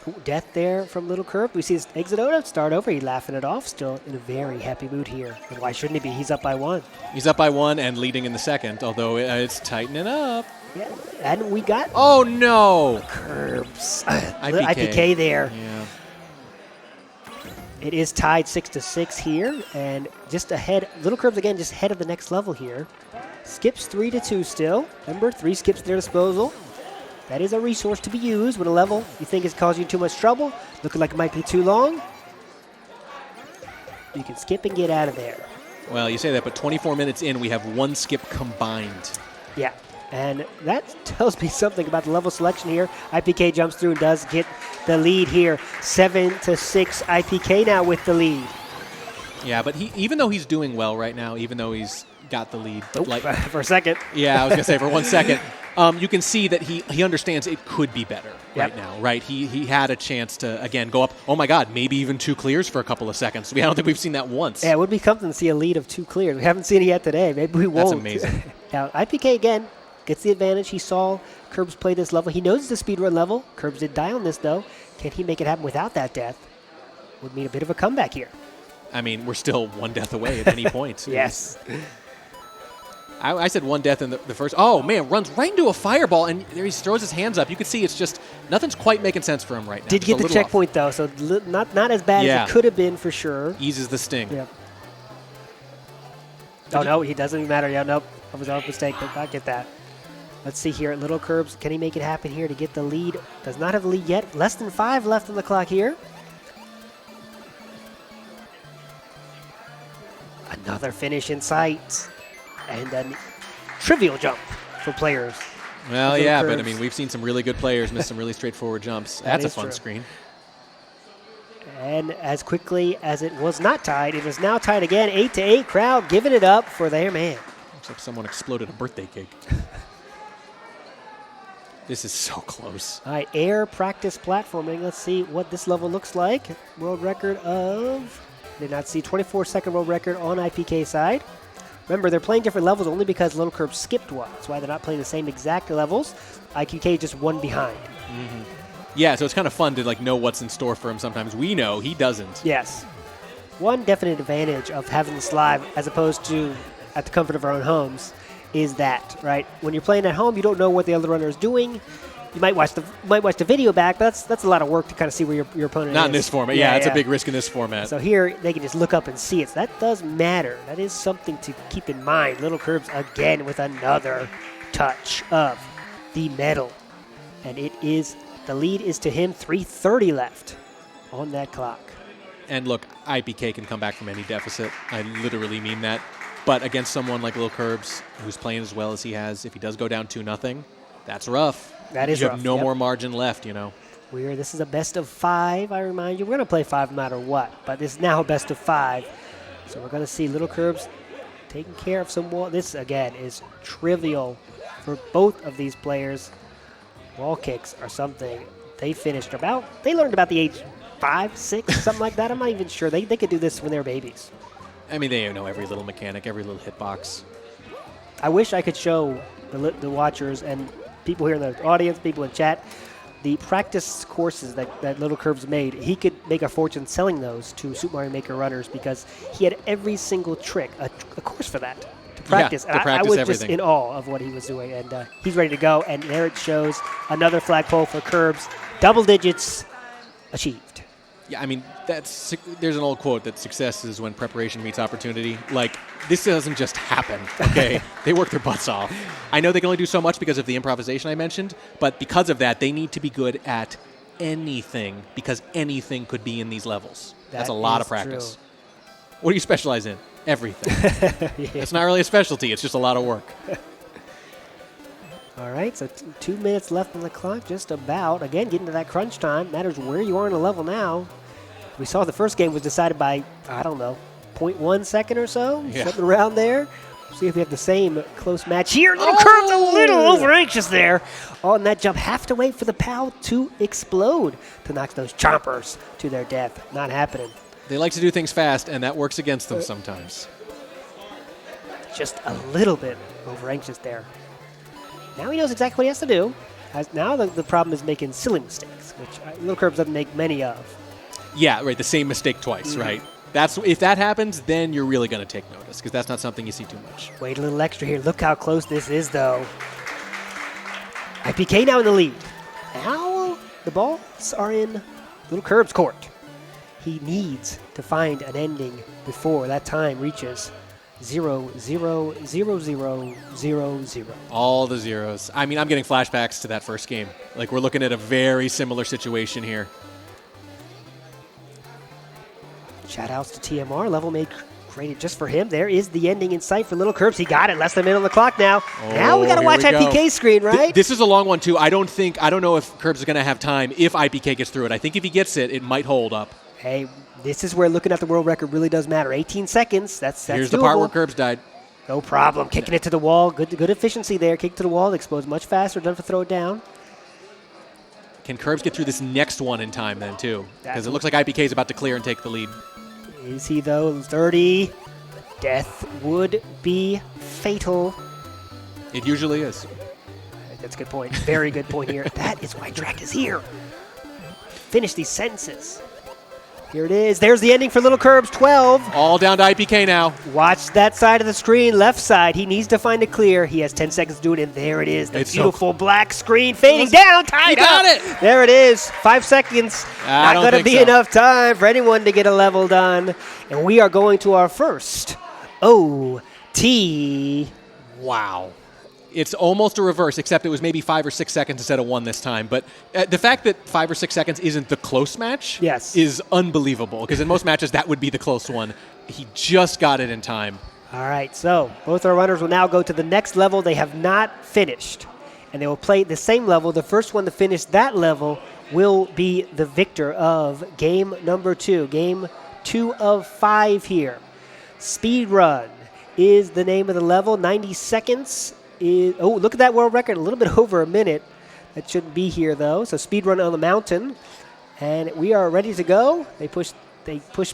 Ooh, death there from LilKirbs. We see his exit out, start over. He's laughing it off, still in a very happy mood here. And why shouldn't he be? He's up by 1. He's up by 1 and leading in the second, although it's tightening up. Yeah, and we got oh no, Kirbs. IPK there. Yeah. It is tied 6-6 here, and just ahead. LilKirbs again, just ahead of the next level here. Skips 3-2 still. Remember, 3 skips at their disposal. That is a resource to be used when a level you think is causing you too much trouble, looking like it might be too long. You can skip and get out of there. Well, you say that, but 24 minutes in, we have 1 skip combined. Yeah, and that tells me something about the level selection here. IPK jumps through and does get the lead here. 7-6, IPK now with the lead. Yeah, but even though he's doing well right now, even though he's got the lead. For a second. Yeah, I was going to say for 1 second. You can see that he understands it could be better right now, right? He had a chance to, again, go up, oh my God, maybe even 2 clears for a couple of seconds. I don't think we've seen that once. Yeah, it would be something to see a lead of 2 clears. We haven't seen it yet today. Maybe we won't. That's amazing. Now, IPK, again, gets the advantage. He saw Kirbs play this level. He knows it's a speedrun level. Kirbs did die on this, though. Can he make it happen without that death? Would mean a bit of a comeback here. I mean, we're still 1 death away at any point. Yes. I said 1 death in the first. Oh, man, runs right into a fireball, and there he throws his hands up. You can see it's just nothing's quite making sense for him right now. Did get the checkpoint, though, so not as bad as it could have been for sure. Eases the sting. Yep. Oh, no, he doesn't even matter. Yeah, nope. That was our mistake, but I get that. Let's see here at LilKirbs. Can he make it happen here to get the lead? Does not have the lead yet. Less than 5 left on the clock here. Another finish in sight. And a trivial jump for players. Well, yeah, but I mean, we've seen some really good players miss some really straightforward jumps. That's a fun true. screen. And as quickly as it was not tied, it is now tied again. 8-8, crowd giving it up for their man. Looks like someone exploded a birthday cake. This is so close. All right, air practice platforming. Let's see what this level looks like. World record of, did not see, 24-second world record on iPK side. Remember, they're playing different levels only because LilKirbs skipped one. That's why they're not playing the same exact levels. IQK just one behind. Mm-hmm. Yeah, so it's kind of fun to know what's in store for him sometimes. We know, he doesn't. Yes. One definite advantage of having this live as opposed to at the comfort of our own homes is that, right? When you're playing at home, you don't know what the other runner is doing. You might watch the video back, but that's a lot of work to kind of see where your opponent is. Not in this format. Yeah, it's a big risk in this format. So here, they can just look up and see it. So that does matter. That is something to keep in mind. LilKirbs again with another touch of the medal. And it is, the lead is to him, 3:30 left on that clock. And look, iPK can come back from any deficit. I literally mean that. But against someone like LilKirbs, who's playing as well as he has, if he does go down 2-0, that's rough. That is you rough. have no more margin left, This is a best of 5, I remind you. We're going to play 5 no matter what, but this is now a best of 5. So we're going to see LilKirbs taking care of some wall. This, again, is trivial for both of these players. Wall kicks are something they learned about the age 5, 6, something like that. I'm not even sure. They could do this when they were babies. I mean, they know every little mechanic, every little hitbox. I wish I could show the watchers and people here in the audience, people in chat, the practice courses that LilKirbs made. He could make a fortune selling those to Super Mario Maker runners because he had every single trick, a course for that, to practice. Yeah, to practice I was everything. just in awe of what he was doing, and he's ready to go. And there it shows another flagpole for Kirbs. Double digits achieved. Yeah, I mean, there's an old quote that success is when preparation meets opportunity. This doesn't just happen, okay? They work their butts off. I know they can only do so much because of the improvisation I mentioned, but because of that, they need to be good at anything because anything could be in these levels. That's a lot of practice. True. What do you specialize in? Everything. Yeah. It's not really a specialty. It's just a lot of work. All right, so 2 minutes left on the clock, just about. Again, getting to that crunch time. Matters where you are in the level now. We saw the first game was decided by, 0.1 second or so, something around there. See if we have the same close match here. LilKirbs a little over anxious there on that jump. Have to wait for the POW to explode to knock those chompers to their death. Not happening. They like to do things fast, and that works against them sometimes. Just a little bit over anxious there. Now he knows exactly what he has to do. Now the problem is making silly mistakes, which LilKirbs doesn't make many of. Yeah, right. The same mistake twice, right? If that happens, then you're really going to take notice because that's not something you see too much. Wait a little extra here. Look how close this is, though. iPK now in the lead. Now the balls are in LilKirbs' court. He needs to find an ending before that time reaches 0, 0, 0, 0, 0, 0. All the zeros. I mean, I'm getting flashbacks to that first game. We're looking at a very similar situation here. Shout-outs to TMR. Level made created just for him. There is the ending in sight for LilKirbs. He got it. Less than a minute on the clock now. Now we got to watch IPK's screen, right? This is a long one, too. I don't know if Kirbs is going to have time if IPK gets through it. I think if he gets it, it might hold up. Hey, this is where looking at the world record really does matter. 18 seconds. That's Here's doable. the part where Kirbs died. No problem. Kicking it to the wall. Good efficiency there. Kick to the wall. Explodes much faster. Doesn't have to throw it down. Can Kirbs get through this next one in time then, too? Because it looks like IPK is about to clear and take the lead. Is he, though? 30. Death would be fatal. It usually is. That's a good point. Very good point here. That is why Drac is here. Finish these sentences. Here it is. There's the ending for LilKirbs, 12. All down to IPK now. Watch that side of the screen, left side. He needs to find it clear. He has 10 seconds to do it, and there it is. The beautiful black screen fading down, tied up. Got it. There it is. 5 seconds. Not going to be enough time for anyone to get a level done. And we are going to our first OT. Wow. It's almost a reverse, except it was maybe 5 or 6 seconds instead of 1 this time. But the fact that 5 or 6 seconds isn't the close match is unbelievable, because in most matches that would be the close one. He just got it in time. All right, so both our runners will now go to the next level they have not finished. And they will play the same level. The first one to finish that level will be the victor of game number 2. Game 2 of 5 here. Speedrun is the name of the level. 90 seconds is, oh, look at that world record, a little bit over a minute. That shouldn't be here, though. So Speedrun on the mountain. And we are ready to go. They push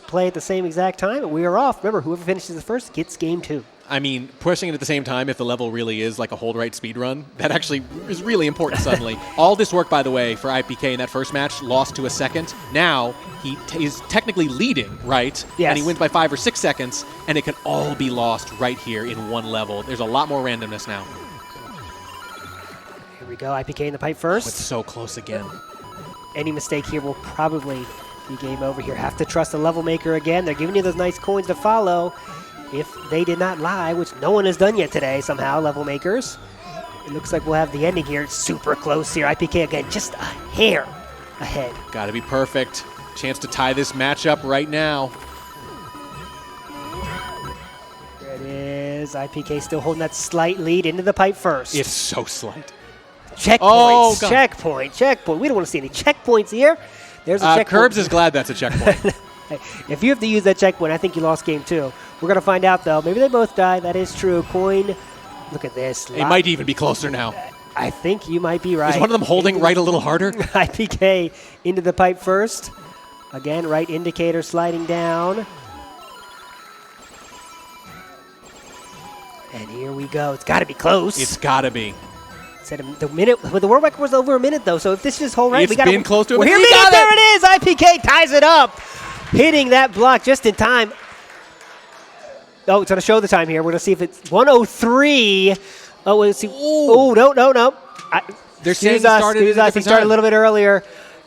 play at the same exact time, and we are off. Remember, whoever finishes the first gets game 2. I mean, pushing it at the same time, if the level really is like a hold right speed run, that actually is really important suddenly. All this work, by the way, for iPK in that first match, lost to a second. Now, he is technically leading, right? Yes. And he wins by 5 or 6 seconds, and it can all be lost right here in one level. There's a lot more randomness now. Here we go, iPK in the pipe first. Oh, it's so close again. Any mistake here will probably be game over here. Have to trust the level maker again. They're giving you those nice coins to follow. If they did not lie, which no one has done yet today somehow, level makers. It looks like we'll have the ending here. It's super close here. iPK again, just a hair ahead. Got to be perfect. Chance to tie this match up right now. There it is. iPK still holding that slight lead into the pipe first. It's so slight. Checkpoints, Oh, God. checkpoint. We don't want to see any checkpoints here. There's a checkpoint. Curbs is glad that's a checkpoint. If you have to use that checkpoint, I think you lost game 2. We're going to find out, though. Maybe they both die. That is true. Coin. Look at this. It might even be closer now. I think you might be right. Is one of them holding right a little harder? iPK into the pipe first. Again, right indicator sliding down. And here we go. It's got to be close. It's got to be. Said the minute, well, the world record was over a minute, though. So if this is whole right, It's we got been close to a minute. minute. Here, We got there it is. iPK ties it up, hitting that block just in time. Oh, it's going to show the time here. We're going to see if it's 103. Oh, let's see. Oh, no. They're saying he started at a different He started a time. little bit earlier.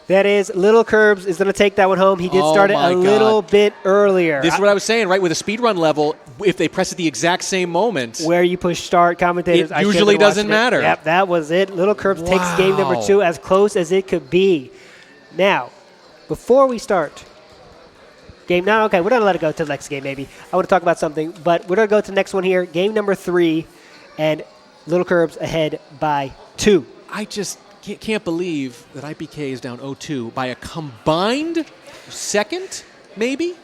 That is, LilKirbs is going to take that one home. He did Oh start it my a God. little bit earlier. This is what I was saying, right? With a speedrun level, if they press at the exact same moment, Where you push start, commentators. It I should have usually been watching doesn't it. matter. Yep, that was it. LilKirbs takes game number Wow. 2 as close as it could be. Now, before we start game, now, okay, we're going to let it go to the next game maybe. I want to talk about something, but we're going to go to the next one here. Game number 3, and LilKirbs ahead by 2. I just can't believe that iPK is down 0-2 by a combined second, maybe?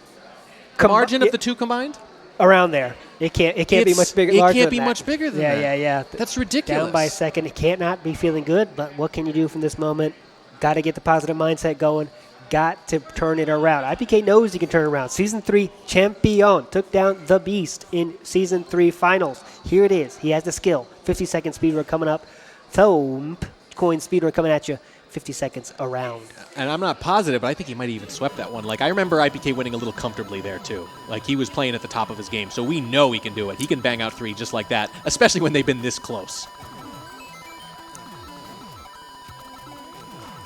Margin of the two combined? Around there. It can't be It's- much bigger. it larger can't than be that. much bigger than that. Yeah. That's ridiculous. Down by a second. It can't not be feeling good, but what can you do from this moment? Got to get the positive mindset going. Got to turn it around. iPK knows he can turn it around. Season 3 champion. Took down the Beast in Season 3 finals. Here it is. He has the skill. 50-second speedrun coming up. Thump. Coin speedrun coming at you. 50 seconds around. And I'm not positive, but I think he might have even swept that one. Like, I remember iPK winning a little comfortably there, too. Like, he was playing at the top of his game, so we know he can do it. He can bang out 3 just like that, especially when they've been this close.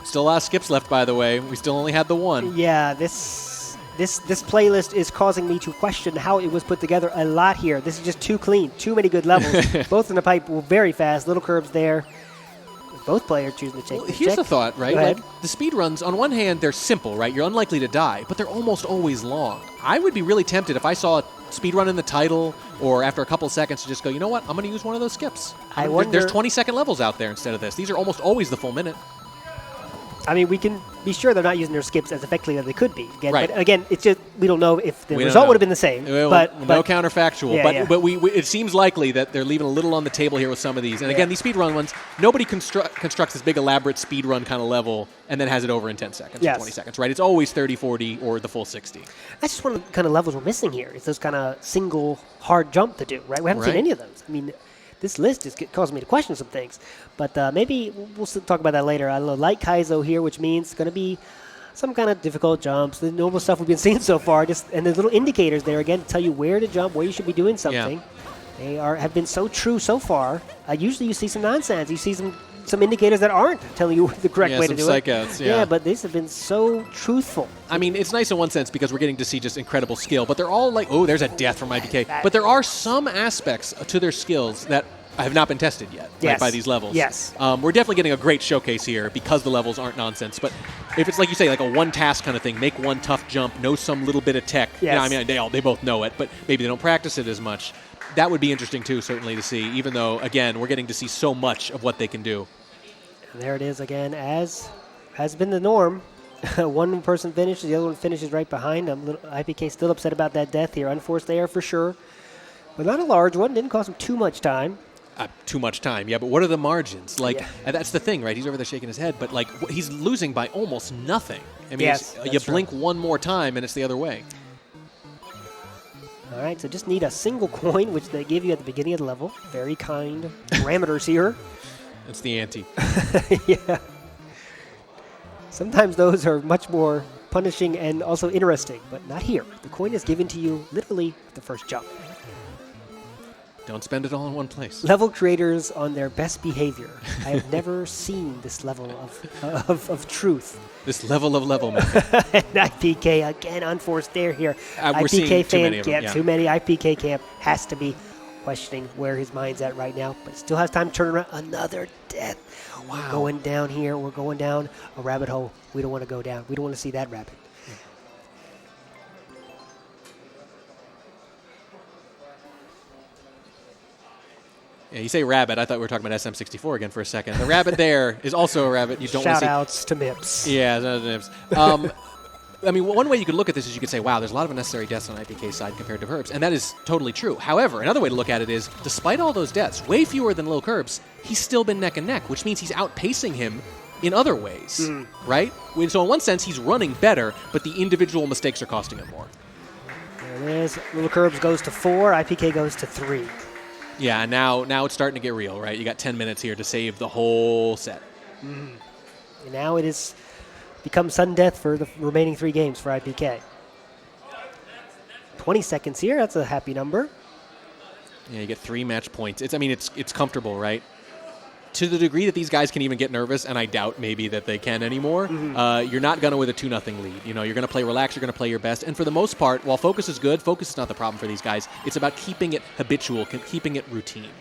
Still a lot of skips left, by the way. We still only had the one. Yeah, this playlist is causing me to question how it was put together a lot here. This is just too clean, too many good levels. Both in the pipe were very fast. LilKirbs there. Both players choosing to take Well, the here's check. the thought, right? Go ahead. Like, the speed runs, on one hand, they're simple, right? You're unlikely to die, but they're almost always long. I would be really tempted if I saw a speed run in the title or after a couple of seconds to just go, you know what? I'm going to use one of those skips. I wonder- There's 20-second levels out there instead of this. These are almost always the full minute. I mean, we can be sure they're not using their skips as effectively as they could be. Again, Right. But again, it's just we don't know if the We don't result know. would have been the same. Well, but no counterfactual. Yeah, but yeah. but we it seems likely that they're leaving a little on the table here with some of these. And again, these speed run ones, nobody constructs this big elaborate speed run kind of level and then has it over in 10 seconds Yes. or 20 seconds, right? It's always 30, 40, or the full 60. that's just one of the kind of levels we're missing here. It's those kind of single hard jump to do, right? We haven't seen Right. any of those. I mean, this list is causing me to question some things. But maybe we'll talk about that later. I like Kaizo here, which means it's going to be some kind of difficult jumps. The normal stuff we've been seeing so far, and there's little indicators there, again, to tell you where to jump, where you should be doing something. They have been so true so far. Usually you see some nonsense. You see some indicators that aren't telling you the correct way to do it. psychouts, yeah. But these have been so truthful. I mean, it's nice in one sense because we're getting to see just incredible skill, but they're all like, oh, there's a death from IPK. But there are some aspects to their skills that have not been tested yet Yes. right, by these levels. Yes. We're definitely getting a great showcase here because the levels aren't nonsense. But if it's like you say, like a one task kind of thing, make one tough jump, know some little bit of tech. Yes. I mean, they both know it, but maybe they don't practice it as much. That would be interesting too, certainly to see. Even though, again, we're getting to see so much of what they can do. And there it is again, as has been the norm. One person finishes, the other one finishes right behind them. IPK still upset about that death here. Unforced error for sure, but not a large one. Didn't cost him too much time. Too much time, yeah, but what are the margins? Like, Yeah. and that's the thing, right? He's over there shaking his head, but like, he's losing by almost nothing. I mean, Yes, you that's blink one more time and it's the other way. All right, so just need a single coin, which they give you at the beginning of the level. Very kind parameters here. It's the ante. Yeah. Sometimes those are much more punishing and also interesting, but not here. The coin is given to you literally at the first jump. Don't spend it all in one place. Level creators on their best behavior. I have never seen this level of truth. This level of level, man. And IPK, again, unforced error here. We're seeing IPK too fan many of them, camp, yeah. too many. IPK camp has to be questioning where his mind's at right now, but still has time to turn around. Another death. Wow. We're going down here. We're going down a rabbit hole. We don't want to go down. We don't want to see that rabbit. Yeah, you say rabbit. I thought we were talking about SM64 again for a second. The rabbit there is also a rabbit. You don't want to see. Shout-outs to Mips. Yeah, I mean, one way you could look at this is you could say, wow, there's a lot of unnecessary deaths on IPK's side compared to Herb's, and that is totally true. However, another way to look at it is, despite all those deaths, way fewer than LilKirbs, he's still been neck and neck, which means he's outpacing him in other ways, right? So in one sense, he's running better, but the individual mistakes are costing him more. There it is. LilKirbs goes to 4. IPK goes to 3. Yeah, now it's starting to get real, right? You got 10 minutes here to save the whole set. And now it is become sudden death for the remaining 3 games for IPK. 20 seconds here. That's a happy number. Yeah, you get 3 match points. It's comfortable, right? To the degree that these guys can even get nervous, and I doubt maybe that they can anymore, you're not going to with a 2-0 lead. You know, you're going to play relaxed, you're going to play your best. And for the most part, while focus is good, focus is not the problem for these guys. It's about keeping it habitual, keeping it routine.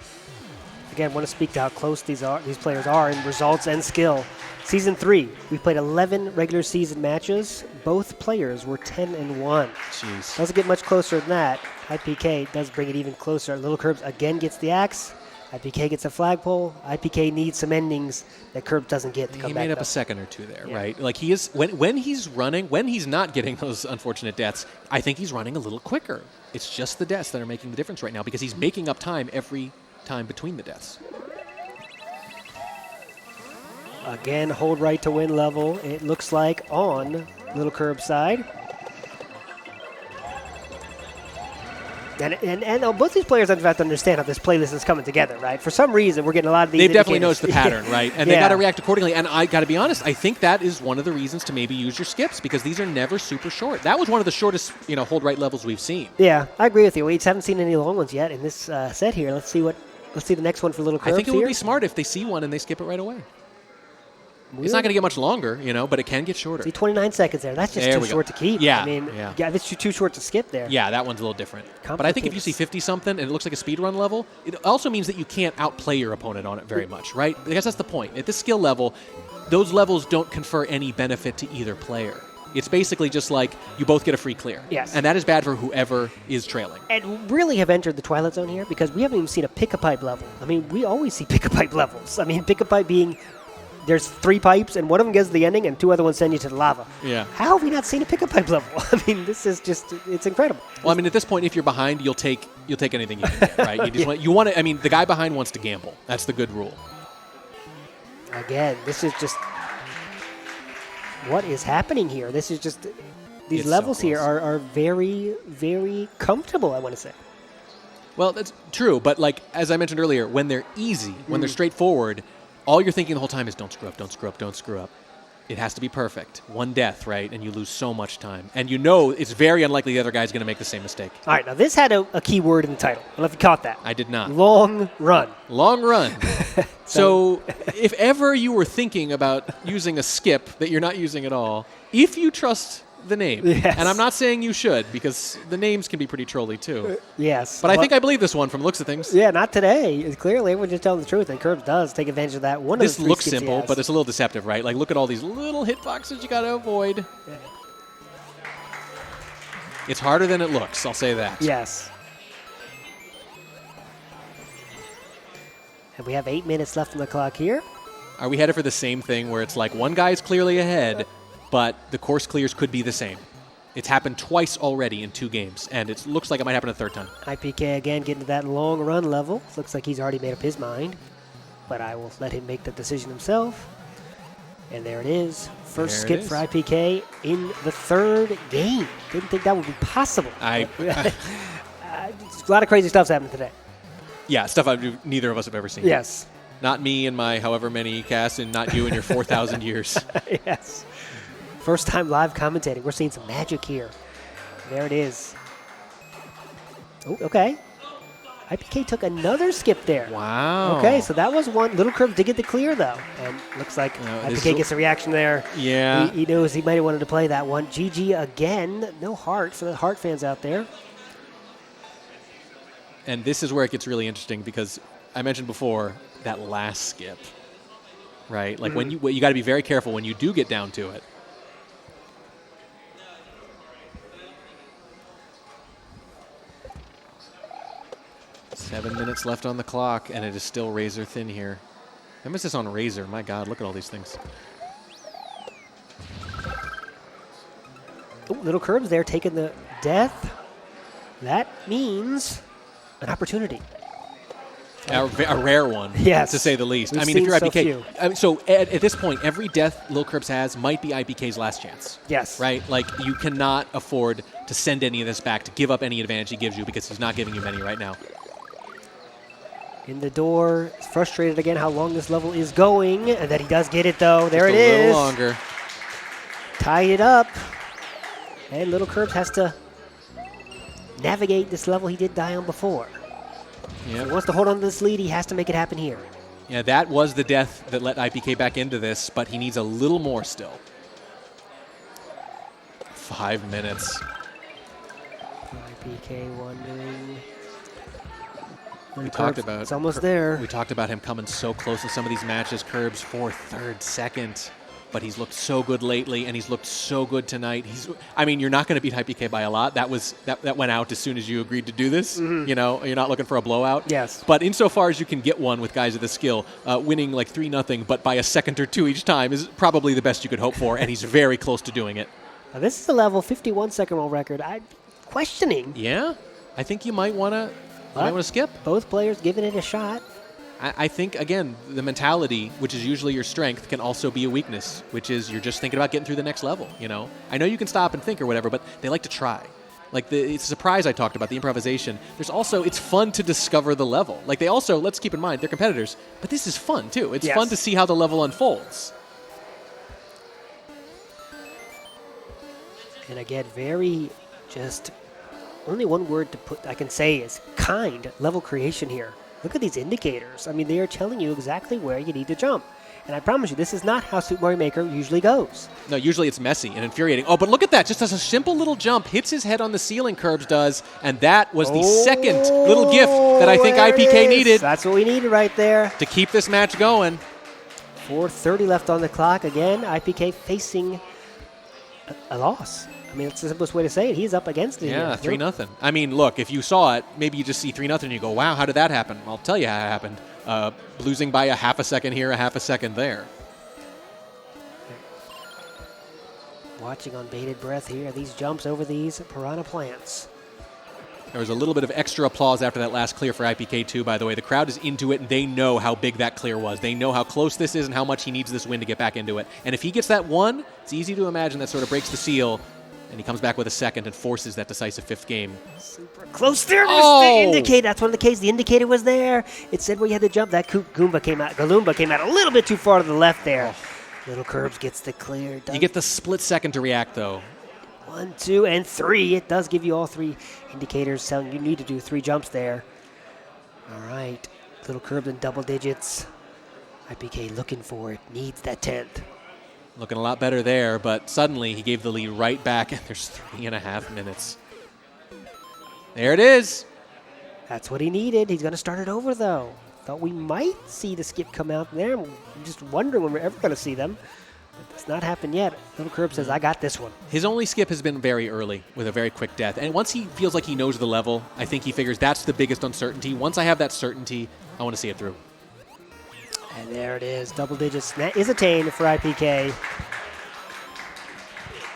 Again, want to speak to how close these players are in results and skill. Season 3, we played 11 regular season matches. Both players were 10-1. Jeez. Doesn't get much closer than that. IPK does bring it even closer. LilKirbs again gets the axe. IPK gets a flagpole. IPK needs some endings that Kirb doesn't get to come back. He made up a second or two there, right? Like he is when he's running, when he's not getting those unfortunate deaths, I think he's running a little quicker. It's just the deaths that are making the difference right now because he's making up time every time between the deaths. Again, hold right to win level. It looks like on LilKirb's side. And both these players have to understand how this playlist is coming together, right? For some reason, we're getting a lot of these. They've definitely indicators. noticed the pattern, right? And they got to react accordingly. And I got to be honest, I think that is one of the reasons to maybe use your skips because these are never super short. That was one of the shortest, hold right levels we've seen. Yeah, I agree with you. We just haven't seen any long ones yet in this set here. Let's see the next one for LilKirbs. I think it would be smart if they see one and they skip it right away. It's not going to get much longer, but it can get shorter. See, 29 seconds there. That's just too short to keep. Yeah. I mean, if it's too short to skip there. Yeah, that one's a little different. But I think if you see 50-something and it looks like a speedrun level, it also means that you can't outplay your opponent on it very much, right? Because that's the point. At this skill level, those levels don't confer any benefit to either player. It's basically just like you both get a free clear. Yes. And that is bad for whoever is trailing. And really have entered the Twilight Zone here because we haven't even seen a pick-a-pipe level. I mean, we always see pick-a-pipe levels. I mean, pick-a-pipe being there's 3 pipes and one of them gets to the ending and 2 other ones send you to the lava. Yeah. How have we not seen a pick-a-pipe level? I mean, this is just, it's incredible. Well, I mean, at this point, if you're behind, you'll take anything you can get, right? You just want to, I mean, the guy behind wants to gamble. That's the good rule. Again, this is just, what is happening here? This is just, these It's levels so here are very, very comfortable, I want to say. Well, that's true, but like, as I mentioned earlier, when they're easy, when they're straightforward, all you're thinking the whole time is don't screw up, don't screw up, don't screw up. It has to be perfect. One death, right? And you lose so much time. And it's very unlikely the other guy's going to make the same mistake. All right, now this had a key word in the title. I don't know if you caught that. I did not. Long run. Long run. So if ever you were thinking about using a skip that you're not using at all, if you trust the name. Yes. And I'm not saying you should, because the names can be pretty trolly too. Yes. But I think I believe this one from the looks of things. Yeah, not today. It's clearly, everyone's just telling the truth, and Kirbs does take advantage of that. This looks simple, but it's a little deceptive, right? Like, look at all these little hitboxes you got to avoid. Yeah. It's harder than it looks, I'll say that. Yes. And we have 8 minutes left on the clock here. Are we headed for the same thing where it's like one guy's clearly ahead, but the course clears could be the same? It's happened twice already in 2 games, and it looks like it might happen a third time. iPK again getting to that long run level. Looks like he's already made up his mind, but I will let him make the decision himself. And there it is. First skip for iPK in the 3rd game. Didn't think that would be possible. A lot of crazy stuff's happening today. Yeah, stuff neither of us have ever seen. Yes. Not me and my however many casts, and not you in your 4,000 years. Yes. First time live commentating. We're seeing some magic here. There it is. Oh, okay. iPK took another skip there. Wow. Okay, so that was one. LilKirbs did get the clear, though. And looks like iPK gets a reaction there. Yeah. He knows he might have wanted to play that one. GG again. No heart for the Heart fans out there. And this is where it gets really interesting, because I mentioned before that last skip, right? Like when you got to be very careful when you do get down to it. Seven minutes left on the clock, and it is still razor thin here. Emphasis on razor. My God, look at all these things. Oh, LilKirbs there taking the death. That means an opportunity. A rare one, yes, to say the least. We've I mean, if you're seen IPK, so at this point, every death LilKirbs has might be IPK's last chance. Yes. Right? Like, you cannot afford to send any of this back, to give up any advantage he gives you, because he's not giving you many right now. In the door, frustrated again how long this level is going, and that he does get it, though. There Just it is. a little longer. Tie it up. And LilKirbs has to navigate this level he did die on before. Yep. If he wants to hold on to this lead, he has to make it happen here. Yeah, that was the death that let IPK back into this, but he needs a little more still. 5 minutes. IPK wondering. It's almost there. We talked about him coming so close in some of these matches. Kirbs for 3rd, 2nd, but he's looked so good lately, and he's looked so good tonight. I mean, you're not going to beat IPK by a lot. That went out as soon as you agreed to do this. You know, you're not looking for a blowout. Yes. But insofar as you can get one with guys of this skill, winning like 3-0, but by a second or 2 each time is probably the best you could hope for, and he's very close to doing it. Now, this is a level 51-second world record. I'm questioning. Yeah, I think you might want to. Skip. Both players giving it a shot. I think, again, the mentality, which is usually your strength, can also be a weakness, which is you're just thinking about getting through the next level, you know? I know you can stop and think or whatever, but they like to try. Like, it's a surprise I talked about, the improvisation. There's also, it's fun to discover the level. Like, they also, let's keep in mind, they're competitors, but this is fun, too. It's fun to see how the level unfolds. And again, very just... Only one word I can say is kind level creation here. Look at these indicators. I mean, they are telling you exactly where you need to jump. And I promise you, this is not how Super Mario Maker usually goes. No, usually it's messy and infuriating. Oh, but look at that. Just as a simple little jump, hits his head on the ceiling, Kirbs does, and that was the second little gift that I think IPK needed. That's what we needed right there. To keep this match going. 4:30 left on the clock. Again, IPK facing a loss. I mean, it's the simplest way to say it. He's up against it. Yeah, 3-0. I mean, look, if you saw it, maybe you just see 3-0 and you go, wow, how did that happen? I'll tell you how it happened. Losing by a half a second here, a half a second there. Watching on bated breath here, these jumps over these piranha plants. There was a little bit of extra applause after that last clear for IPK too, by the way. The crowd is into it, and they know how big that clear was. They know how close this is and how much he needs this win to get back into it. And if he gets that one, it's easy to imagine that sort of breaks the seal, and he comes back with a second and forces that decisive 5th game. Super close there. Oh! The indicator. That's one of the cases. The indicator was there. It said where you had to jump. That Galumba came out a little bit too far to the left there. LilKirbs gets the clear. You get the split second to react, though. 1, 2, and 3. It does give you all 3 indicators telling you need to do 3 jumps there. All right. LilKirbs in double digits. IPK looking for it. Needs that 10th. Looking a lot better there, but suddenly he gave the lead right back, and there's 3.5 minutes. There it is. That's what he needed. He's going to start it over, though. Thought we might see the skip come out there. I'm just wondering when we're ever going to see them. But it's not happened yet. LilKirbs says, I got this one. His only skip has been very early with a very quick death. And once he feels like he knows the level, I think he figures that's the biggest uncertainty. Once I have that certainty, I want to see it through. And there it is. Double digits. That is attained for iPK.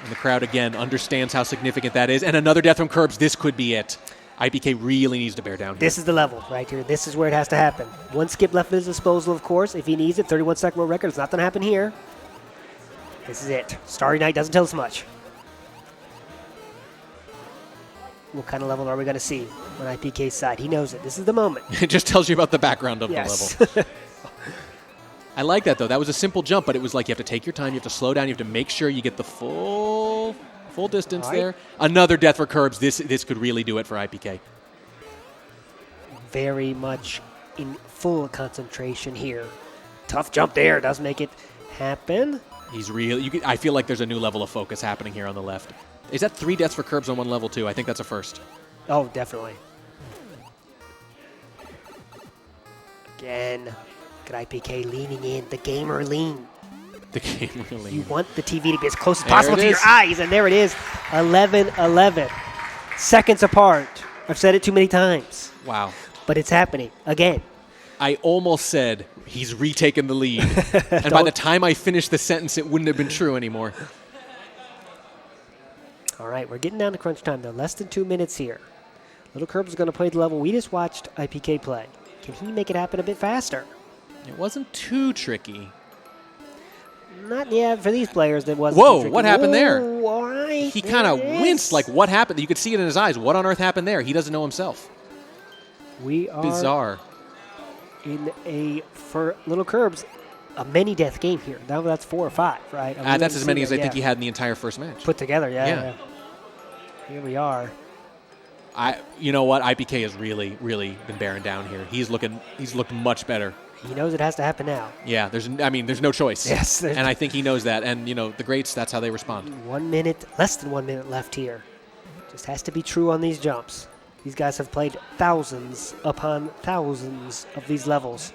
And the crowd, again, understands how significant that is. And another death from Kirbs. This could be it. iPK really needs to bear down here. This is the level right here. This is where it has to happen. One skip left at his disposal, of course. If he needs it, 31-second world record. It's not going to happen here. This is it. Starry Night doesn't tell us much. What kind of level are we going to see on iPK's side? He knows it. This is the moment. It just tells you about the background of Yes. the level. I like that, though. That was a simple jump, but it was like you have to take your time. You have to slow down. You have to make sure you get the full distance there. Another death for Kirbs. This could really do it for iPK. Very much in full concentration here. Tough jump there. Does make it happen. He's really. I feel like there's a new level of focus happening here on the left. Is that 3 deaths for Kirbs on one level, too? I think that's a first. Oh, definitely. Again, good IPK leaning in. The gamer lean. The game really. You want the TV to be as close as There possible it to your is. eyes, and there it is. 11-11. Seconds apart. I've said it too many times, Wow. but it's happening again. I almost said he's retaken the lead. And by the time I finished the sentence, it wouldn't have been true anymore. All right, we're getting down to crunch time, though. Less than 2 minutes here. LilKirbs is going to play the level we just watched IPK play. Can he make it happen a bit faster? It wasn't too tricky. Not yet for these players. That wasn't. Whoa, too tricky. what happened there? Whoa, all right, He there kind of it is. winced, like what happened? You could see it in his eyes. What on earth happened there? He doesn't know himself. We are Bizarre. in for LilKirbs a many death game here. Now that's 4 or 5, right? That's as many as I think he had in the entire first match. put together. Yeah. Yeah. Here we are. You know what? IPK has really, really been bearing down here. He's looked much better. He knows it has to happen now. Yeah, there's no choice. Yes, there's- and I think he knows that. And the greats, that's how they respond. 1 minute, less than 1 minute left here. Just has to be true on these jumps. These guys have played thousands upon thousands of these levels.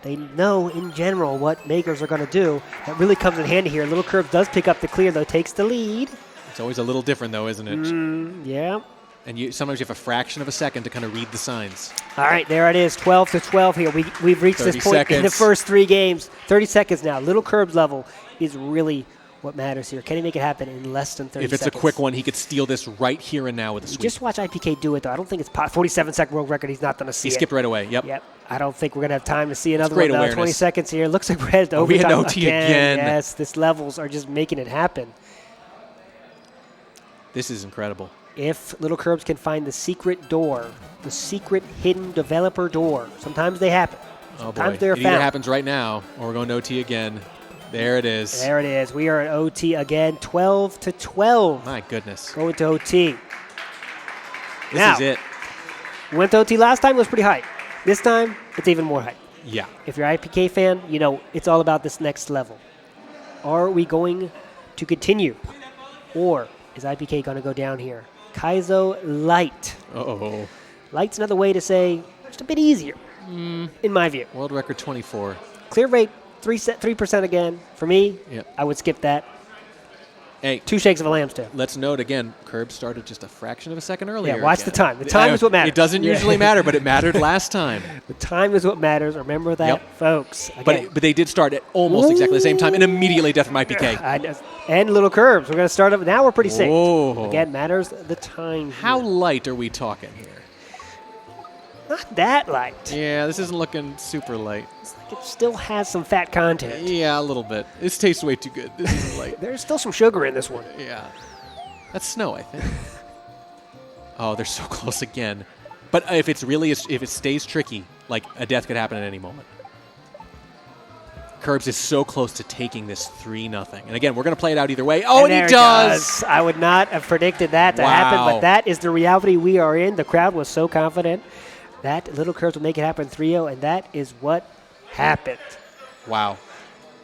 They know in general what makers are going to do. That really comes in handy here. LilKirbs does pick up the clear, though, takes the lead. It's always a little different, though, isn't it? Yeah. And sometimes you have a fraction of a second to kind of read the signs. All right, there it is, 12-12 here. We've reached this 30 point in the seconds. first 3 games. 30 seconds now. LilKirbs level is really what matters here. Can he make it happen in less than 30 If it's seconds? a quick one, he could steal this right here and now with a sweep. Just watch IPK do it, though. I don't think it's 47-second world record. He's not going to see He it. skipped right away. Yep. Yep. I don't think we're going to have time to see another great one. 20 awareness. seconds here. Looks like we're headed to Oh, we had overtime OT again. Yes, this levels are just making it happen. This is incredible. If LilKirbs can find the secret door, the secret hidden developer door, sometimes they happen. Oh, Sometimes boy. they're It either found. happens right now or we're going to OT again. There it is. There it is. We are at OT again, 12-12. My goodness. Going to OT. This Now, is it. We went to OT last time, it was pretty hype. This time, it's even more hype. Yeah. If you're an IPK fan, you know it's all about this next level. Are we going to continue? Or is IPK going to go down here? Kaizo Light. Uh-oh. Light's another way to say just a bit easier, in my view. World record 24. Clear rate, 3% again. For me, Yep. I would skip that. Hey, 2 shakes of a lamb's tail. let's note again, Kirbs started just a fraction of a second earlier. Yeah, watch again. the time. The time is what matters. It doesn't Yeah. usually matter, but it mattered last time. The time is what matters. Remember that, Yep. folks. Again, But they did start at almost exactly the same time and immediately death from IPK. and LilKirbs. We're going to start up. Now we're pretty safe. Whoa. Again, matters the time. How here. light are we talking here? Not that light. Yeah, this isn't looking super light. It's like it still has some fat content. Yeah, a little bit. This tastes way too good. This is light. There's still some sugar in this one. Yeah. That's snow, I think. Oh, they're so close again. But if it stays tricky, like a death could happen at any moment. Kirbs is so close to taking this 3-0. And again, we're going to play it out either way. Oh, and there he it does! I would not have predicted that to happen, Wow. but that is the reality we are in. The crowd was so confident that LilKirbs would make it happen 3-0, and that is what happened. Wow.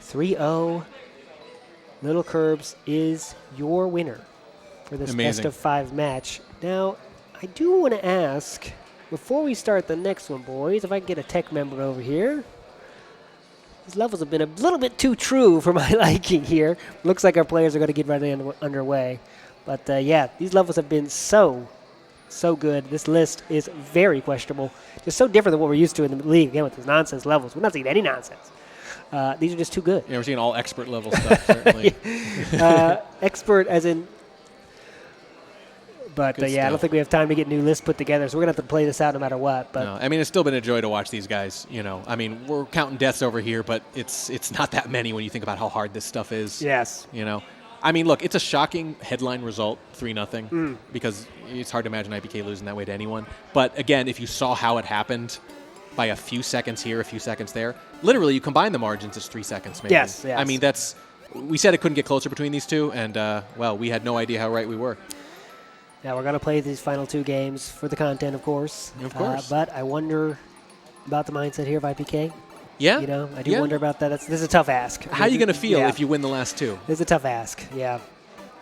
3-0. LilKirbs is your winner for this Amazing. best of 5 match. Now, I do want to ask, before we start the next one, boys, if I can get a tech member over here. These levels have been a little bit too true for my liking here. Looks like our players are going to get right underway. But yeah, these levels have been so good. This list is very questionable. Just so different than what we're used to in the league, again, with these nonsense levels. We're not seeing any nonsense. These are just too good. Yeah, we're seeing all expert level stuff, certainly. Expert as in... But Good yeah, I don't stuff. think we have time to get new lists put together, so we're going to have to play this out no matter what. But No, I mean, it's still been a joy to watch these guys, you know. I mean, we're counting deaths over here, but it's not that many when you think about how hard this stuff is. yes. You know, I mean, look, it's a shocking headline result, 3-0, because it's hard to imagine IPK losing that way to anyone. But again, if you saw how it happened by a few seconds here, a few seconds there, literally you combine the margins, it's 3 seconds maybe. Yes, yes. I mean, we said it couldn't get closer between these two, and, well, we had no idea how right we were. Now we're going to play these final 2 games for the content, of course. Of course. But I wonder about the mindset here of IPK. Yeah? You know, I do Yeah. wonder about that. This is a tough ask. How are you going to feel Yeah. if you win the last 2? This is a tough ask, yeah.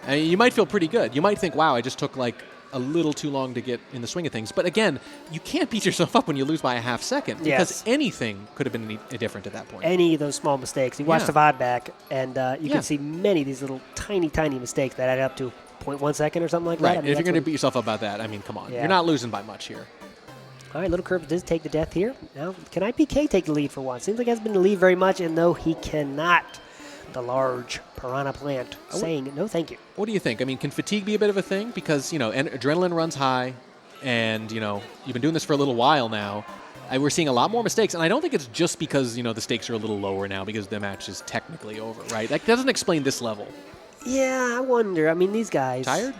I mean, you might feel pretty good. You might think, wow, I just took like a little too long to get in the swing of things. But again, you can't beat yourself up when you lose by a half second because Yes. anything could have been different at that point. Any of those small mistakes. You watch Yeah. the VOD back, and you Yeah. can see many of these little tiny mistakes that add up to 0.1 second or something like Right. that. I mean, If you're that's going to what- beat yourself up about that, I mean, come on. Yeah. You're not losing by much here. All right, LilKirbs does take the death here. Now, can IPK take the lead for once? Seems like he hasn't been in the lead very much, and no, he cannot. The large piranha plant saying no thank you. What do you think? I mean, can fatigue be a bit of a thing? Because, you know, adrenaline runs high, and, you know, you've been doing this for a little while now. We're seeing a lot more mistakes, and I don't think it's just because, you know, the stakes are a little lower now because the match is technically over, right? That doesn't explain this level. Yeah, I wonder. I mean, these guys Tired?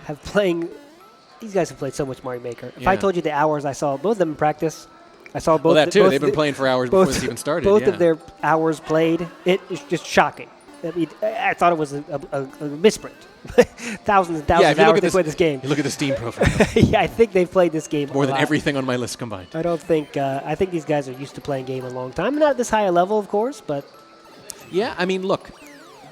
These guys have played so much Mario Maker. If Yeah. I told you the hours I saw both of them in practice, I saw both. Well, that too. both They've been the- playing for hours before both- this even started. Both yeah. of their hours played, it is just shocking. I mean, I thought it was a misprint. Thousands and thousands Yeah, of if you look hours at they this, played this game. you look at the Steam profile. Yeah, I think they've played this game More a than lot. everything on my list combined. I don't think. I think these guys are used to playing game a long time. Not at this high a level, of course, but Yeah, I mean, look,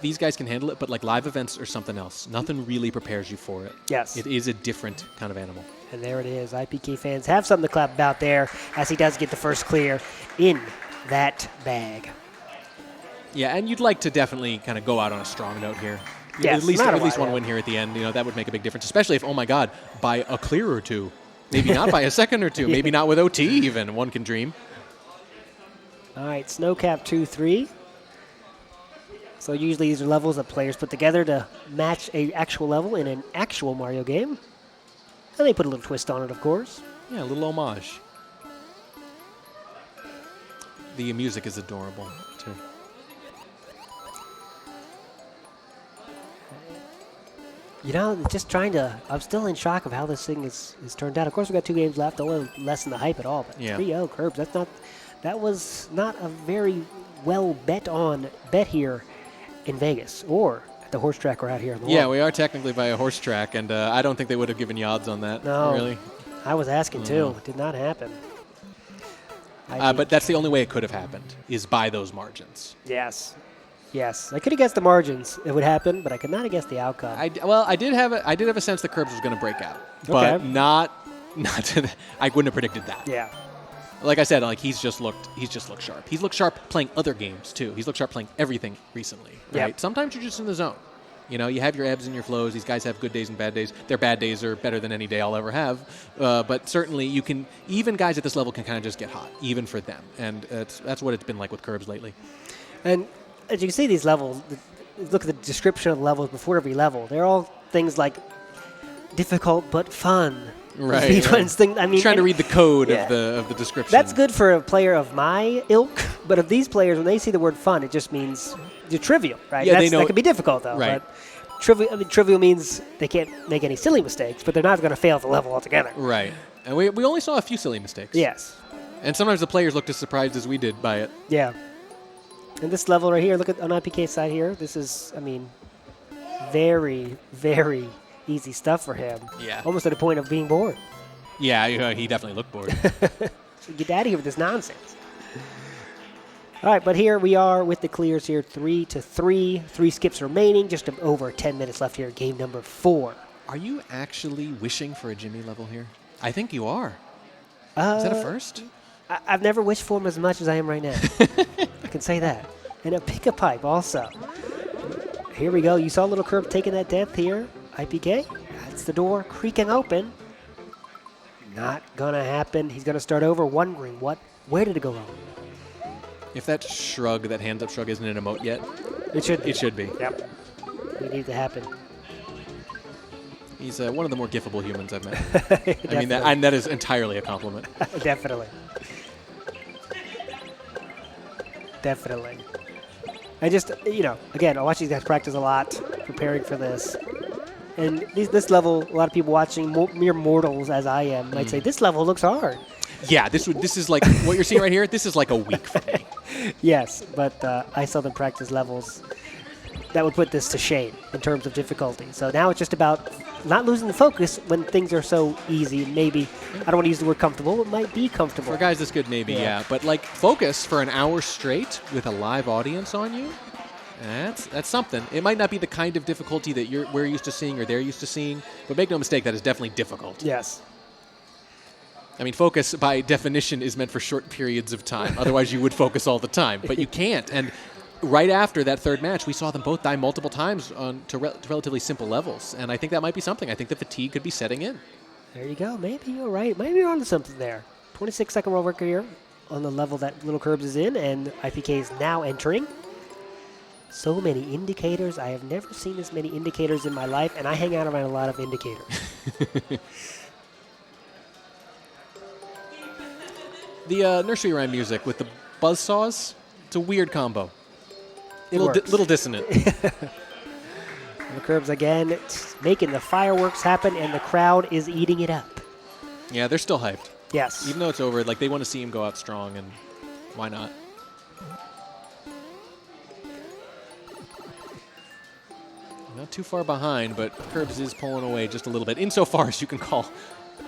these guys can handle it, but like live events are something else. Nothing really prepares you for it. yes. It is a different kind of animal. And there it is. IPK fans have something to clap about there as he does get the first clear in that bag. Yeah, and you'd like to definitely kind of go out on a strong note here. Yes, at least no matter at least what, one yeah. win here at the end. You know, that would make a big difference, especially if, oh my God, by a clear or two. Maybe not by a second or two. Maybe not with OT even. One can dream. All right, Snowcap 2-3. So usually these are levels that players put together to match a actual level in an actual Mario game. And they put a little twist on it, of course. Yeah, a little homage. The music is adorable, too. You know, just trying to... I'm still in shock of how this thing is turned out. Of course, we've got 2 games left. Don't want to lessen the hype at all. But Yeah. 3-0 Kirbs, that was not a very well bet here in Vegas or at the horse track we're out here in the Yeah, world. we are technically by a horse track, and I don't think they would have given you odds on that. No. Really. I was asking, too. It did not happen. But that's the only way it could have happened, is by those margins. Yes. Yes. I could have guessed the margins it would happen, but I could not have guessed the outcome. I did have a sense that Kirbs was going to break out, but Okay. not to the, I wouldn't have predicted that. yeah. Like I said, like he's just looked sharp. He's looked sharp playing other games too. He's looked sharp playing everything recently. Right? Yep. Sometimes you're just in the zone. You know, you have your ebbs and your flows. These guys have good days and bad days. Their bad days are better than any day I'll ever have. But certainly, you can even guys at this level can kind of just get hot, even for them. And that's what it's been like with Kirbs lately. And as you can see, these levels, look at the description of the levels before every level. They're all things like difficult but fun. Right. Speedruns thing. I mean, Trying to read the code yeah. of the description. That's good for a player of my ilk, but of these players, when they see the word fun, it just means you're trivial, right? Yeah, they know- that can be difficult, though. Right. But trivial means they can't make any silly mistakes, but they're not going to fail the level altogether. Right. And we only saw a few silly mistakes. Yes. And sometimes the players looked as surprised as we did by it. Yeah. And this level right here, look at on IPK's side here. This is, I mean, very, very easy stuff for him. Yeah. Almost to the point of being bored. Yeah, he definitely looked bored. So get out of here with this nonsense. All right, but here we are with the clears here, 3-3. 3 skips remaining, just over 10 minutes left here, game number 4. Are you actually wishing for a Jimmy level here? I think you are. Is that a first? I've never wished for him as much as I am right now. I can say that. And a pick a pipe also. Here we go. You saw LilKirbs taking that death here. iPK. That's the door creaking open. Not going to happen. He's going to start over, wondering where did it go wrong? If that shrug, that hands up shrug isn't an emote yet, It should be. it should be. Yep. It needs to happen. He's one of the more gifable humans I've met. I mean, that is entirely a compliment. Definitely. Definitely. I just, again, I watch these guys practice a lot, preparing for this. And this level, a lot of people watching, mere mortals as I am, might say, this level looks hard. Yeah, this is like, what you're seeing right here, this is like a week for me. Yes, but I saw them practice levels that would put this to shame in terms of difficulty. So now it's just about not losing the focus when things are so easy. Maybe, I don't want to use the word comfortable, it might be comfortable. For guys this good, maybe, yeah. But like, focus for an hour straight with a live audience on you, that's something. It might not be the kind of difficulty that we're used to seeing or they're used to seeing, but make no mistake, that is definitely difficult. Yes. I mean, focus by definition is meant for short periods of time. Otherwise, you would focus all the time, but you can't. And right after that third match, we saw them both die multiple times to relatively simple levels, and I think that might be something. I think the fatigue could be setting in. There you go. Maybe you're right. Maybe you're onto something there. 26-second world record here on the level that LilKirbs is in, and iPK is now entering. So many indicators. I have never seen this many indicators in my life, and I hang out around a lot of indicators. The nursery rhyme music with the buzzsaws, it's a weird combo. Little dissonant. LilKirbs again making the fireworks happen, and the crowd is eating it up. Yeah, they're still hyped. Yes. Even though it's over, like they want to see him go out strong, and why not? Not too far behind, but Kirbs is pulling away just a little bit, insofar as you can call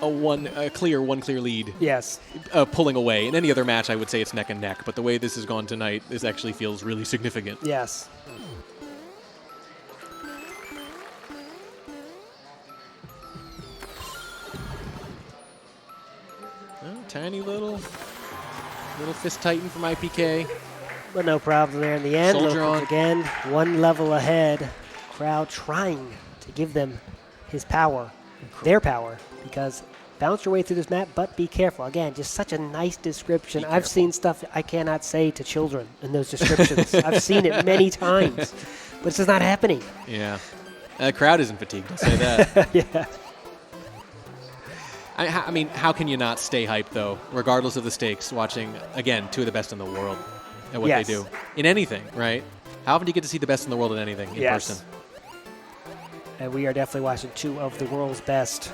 a clear lead. Yes. Pulling away. In any other match, I would say it's neck and neck, but the way this has gone tonight, this actually feels really significant. Yes. Oh, tiny little fist tighten from iPK. But no problem there in the end. Soldier LilKirbs on. again, one level ahead. Crowd trying to give them his power, their power, because bounce your way through this map, but be careful. Again, just such a nice description. I've seen stuff I cannot say to children in those descriptions. I've seen it many times, but it's just not happening. Yeah. The crowd isn't fatigued, I'll say that. Yeah. I mean, how can you not stay hyped, though, regardless of the stakes, watching, again, two of the best in the world at what they do? In anything, right? How often do you get to see the best in the world in anything in person? And we are definitely watching two of the world's best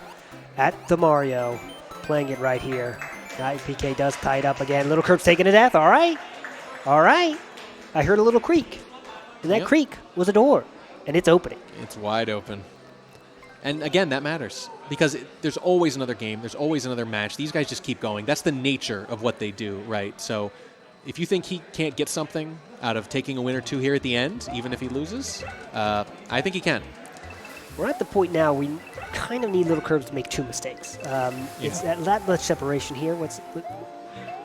at the Mario, playing it right here. Now PK does tie it up again. LilKirbs taking a death. All right. All right. I heard a little creak. And that creak was a door. And it's opening. It's wide open. And again, that matters. Because there's always another game. There's always another match. These guys just keep going. That's the nature of what they do, right? So if you think he can't get something out of taking a win or two here at the end, even if he loses, I think he can. We're at the point now we kind of need LilKirbs to make two mistakes. It's that much separation here.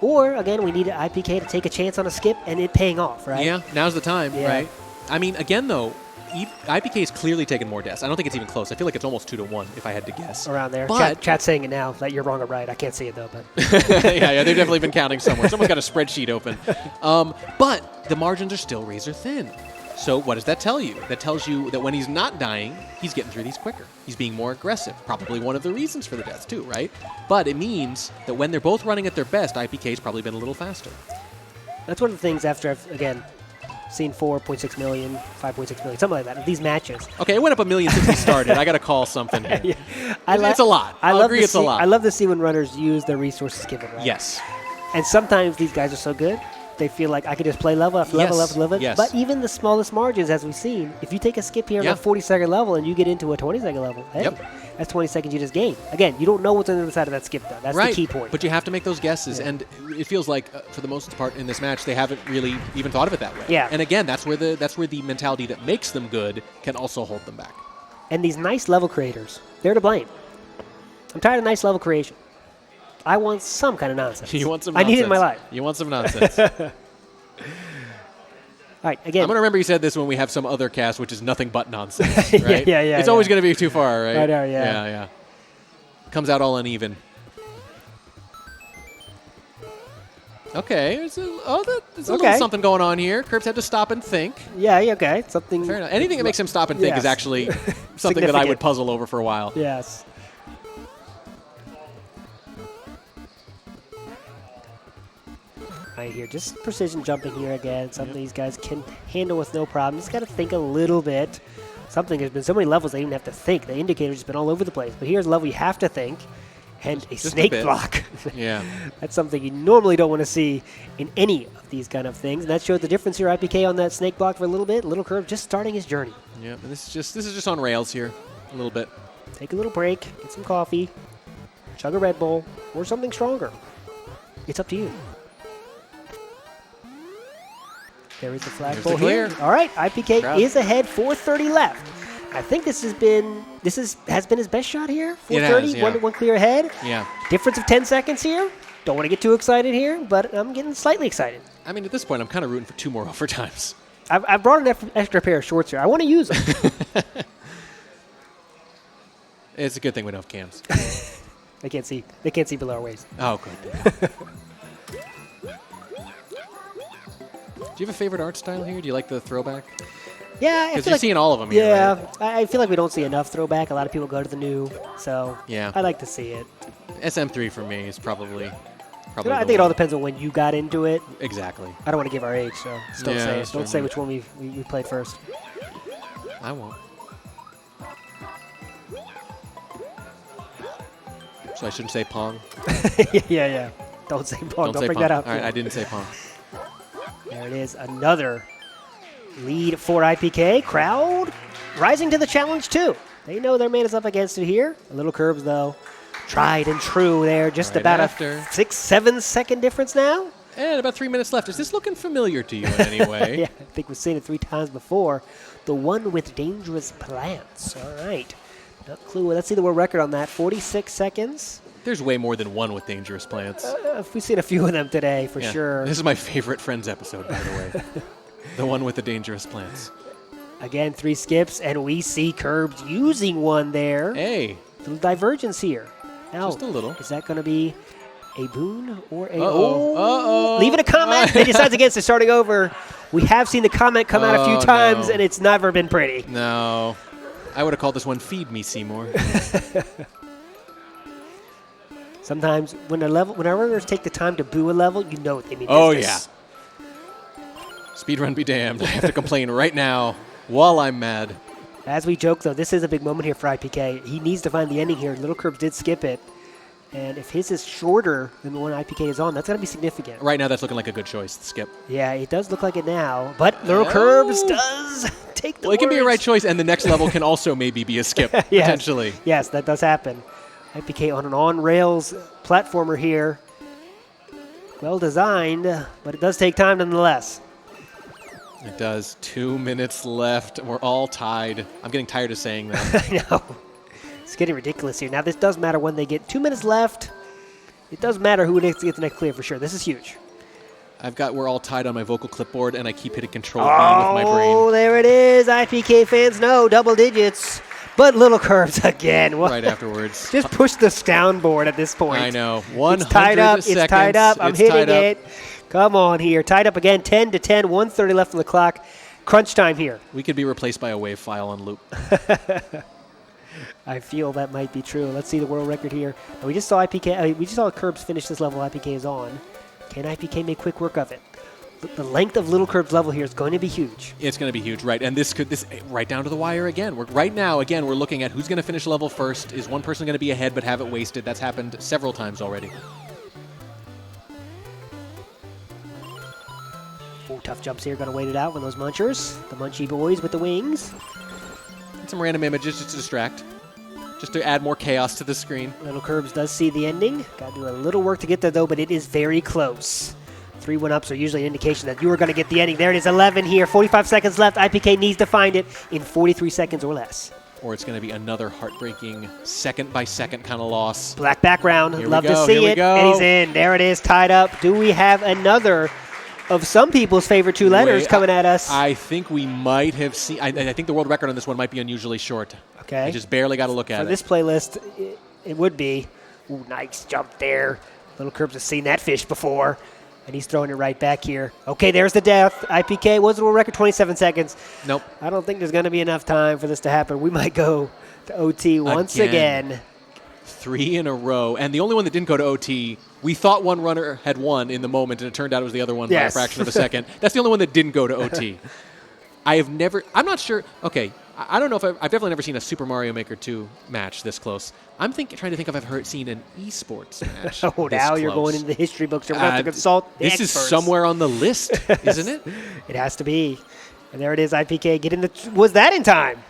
Or, again, we need an iPK to take a chance on a skip and it paying off, right? Yeah, now's the time, right? I mean, again, though, iPK has clearly taken more deaths. I don't think it's even close. I feel like it's almost 2-1, if I had to guess. Around there. But Chat's saying it now that you're wrong or right. I can't see it, though. But yeah, they've definitely been counting somewhere. Someone's got a spreadsheet open. But the margins are still razor thin. So what does that tell you? That tells you that when he's not dying, he's getting through these quicker. He's being more aggressive. Probably one of the reasons for the deaths, too, right? But it means that when they're both running at their best, IPK's probably been a little faster. That's one of the things after I've, again, seen 4.6 million, 5.6 million, something like that, of these matches. Okay, it went up 1 million since we started. I got to call something here. It's a lot. I agree it's a lot. I love to see when runners use their resources given, right? Yes. And sometimes these guys are so good, they feel like I could just play level after level after level. Yes. But even the smallest margins, as we've seen, if you take a skip here on a 40-second level and you get into a 20-second level, hey, That's 20 seconds you just gained. Again, you don't know what's on the other side of that skip, though. That's right. the key point. But you have to make those guesses, Yeah. and it feels like, for the most part in this match, they haven't really even thought of it that way. Yeah. And again, that's where the mentality that makes them good can also hold them back. And these nice level creators, they're to blame. I'm tired of nice level creation. I want some kind of nonsense. You want some I nonsense. need it in my life. You want some nonsense. All right, again. I'm going to remember you said this when we have some other cast, which is nothing but nonsense, right? yeah. It's always going to be too far, right? I know, yeah. Yeah. Comes out all uneven. Okay, there's a little something going on here. Kirbs had to stop and think. Yeah, okay. Something. Fair enough. Anything that makes him stop and think is Yes. actually something that I would puzzle over for a while. Yes. Right here, just precision jumping here again. Something these guys can handle with no problem. Just got to think a little bit. Something, there's been so many levels they didn't have to think. The indicator's just been all over the place. But here's a level you have to think. And a snake block. Yeah. That's something you normally don't want to see in any of these kind of things. And that showed the difference here. IPK on that snake block for a little bit. LilKirbs just starting his journey. Yeah, and this is just on rails here a little bit. Take a little break, get some coffee, chug a Red Bull, or something stronger. It's up to you. There is the flagpole here. All right, IPK Crowd. is ahead, 4:30 left. I think this has been his best shot here. 4:30, It has, yeah. one clear ahead. Yeah. Difference of 10 seconds here. Don't want to get too excited here, but I'm getting slightly excited. I mean, at this point, I'm kind of rooting for 2 more overtimes. I brought an extra pair of shorts here. I want to use them. It's a good thing we don't have cams. They can't see below our waist. Oh, good. Do you have a favorite art style here? Do you like the throwback? Yeah, Because you're seeing all of them here, Yeah, right? I feel like we don't see enough throwback. A lot of people go to the new, so Yeah. I like to see it. SM3 for me is probably I the think it all one. depends on when you got into it. Exactly. I don't want to give our age, so just don't Yeah, say it. that's Don't true. say which one we played first. I won't. So I shouldn't say Pong? yeah. Don't say Pong. Don't say bring Pong. that up. All right, I didn't say Pong. There it is. Another lead for IPK. Crowd rising to the challenge, too. They know their man is up against it here. LilKirbs, though, tried and true there. Just Right about after. a 6-7 second difference now. And about 3 minutes left. Is this looking familiar to you in any way? Yeah, I think we've seen it 3 times before. The one with dangerous plants. All right. No clue. Let's see the world record on that. 46 seconds. There's way more than one with dangerous plants. We've seen a few of them today, for Yeah. sure. This is my favorite Friends episode, by the way. The one with the dangerous plants. Again, 3 skips, and we see Kirbs using one there. Hey. Little divergence here. Now, Just a little. Is that going to be a boon or a... Uh-oh. Uh-oh. Leave it a comment. They decides against it, starting over. We have seen the comment come out a few times, no. and it's never been pretty. No. I would have called this one Feed Me, Seymour. Sometimes when our runners take the time to boo a level, you know what they mean. Oh, business. Speedrun be damned. I have to complain right now while I'm mad. As we joke, though, this is a big moment here for IPK. He needs to find the ending here. LilKirbs did skip it. And if his is shorter than the one IPK is on, that's going to be significant. Right now, that's looking like a good choice, the skip. Yeah, it does look like it now. But LilKirbs does take the Well, it can be a words. right choice, and the next level can also maybe be a skip, Yes. potentially. Yes, that does happen. IPK on an on-rails platformer here. Well designed, but it does take time nonetheless. It does. 2 minutes left. We're all tied. I'm getting tired of saying that. I know. It's getting ridiculous here. Now, this does matter when they get 2 minutes left. It does matter who gets the next clear for sure. This is huge. We're all tied on my vocal clipboard, and I keep hitting Control B with my brain. Oh, there it is. IPK fans know double digits. But LilKirbs again. What? Right afterwards. Just push the soundboard at this point. I know. 100 It's tied up. seconds. It's tied up. I'm It's hitting tied up. it. Come on here. Tied up again. 10-10. 1:30 left on the clock. Crunch time here. We could be replaced by a wave file on loop. I feel that might be true. Let's see the world record here. And we just saw IPK. We just saw Kirbs finish this level IPK is on. Can IPK make quick work of it? The length of LilKirbs level here is going to be huge. It's going to be huge, right? And this right down to the wire again. We're looking at who's going to finish level first. Is one person going to be ahead but have it wasted? That's happened several times already. Oh, tough jumps here. Going to wait it out with those munchers. The munchy boys with the wings. And some random images just to distract. just to add more chaos to the screen. LilKirbs does see the ending. Got to do a little work to get there, though, but it is very close. 3-1 ups are usually an indication that you are going to get the ending. There it is, 11 here. 45 seconds left. iPK needs to find it in 43 seconds or less. Or it's going to be another heartbreaking second-by-second kind of loss. Black background. Here Love we go, to see here we it. go. And he's in. There it is, tied up. Do we have another of some people's favorite two letters coming at us? I think we might have seen. I think the world record on this one might be unusually short. Okay. I just barely got to look at For it. this playlist, it would be. Ooh, nice jump there. LilKirbs has seen that fish before, and he's throwing it right back here. Okay, there's the death. iPK was the world record, 27 seconds. Nope. I don't think there's going to be enough time for this to happen. We might go to OT once again. 3 in a row. And the only one that didn't go to OT, we thought one runner had won in the moment, and it turned out it was the other one by a fraction of a second. That's the only one that didn't go to OT. I'm not sure. Okay, I don't know if I've definitely never seen a Super Mario Maker 2 match this close. I'm trying to think if I've seen an esports match. Oh, this now you're close. going into the history books. You're going to have to consult the This is experts. somewhere on the list, isn't it? It has to be. And there it is, IPK. Get in the. Was that in time?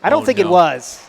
I don't think it no. was.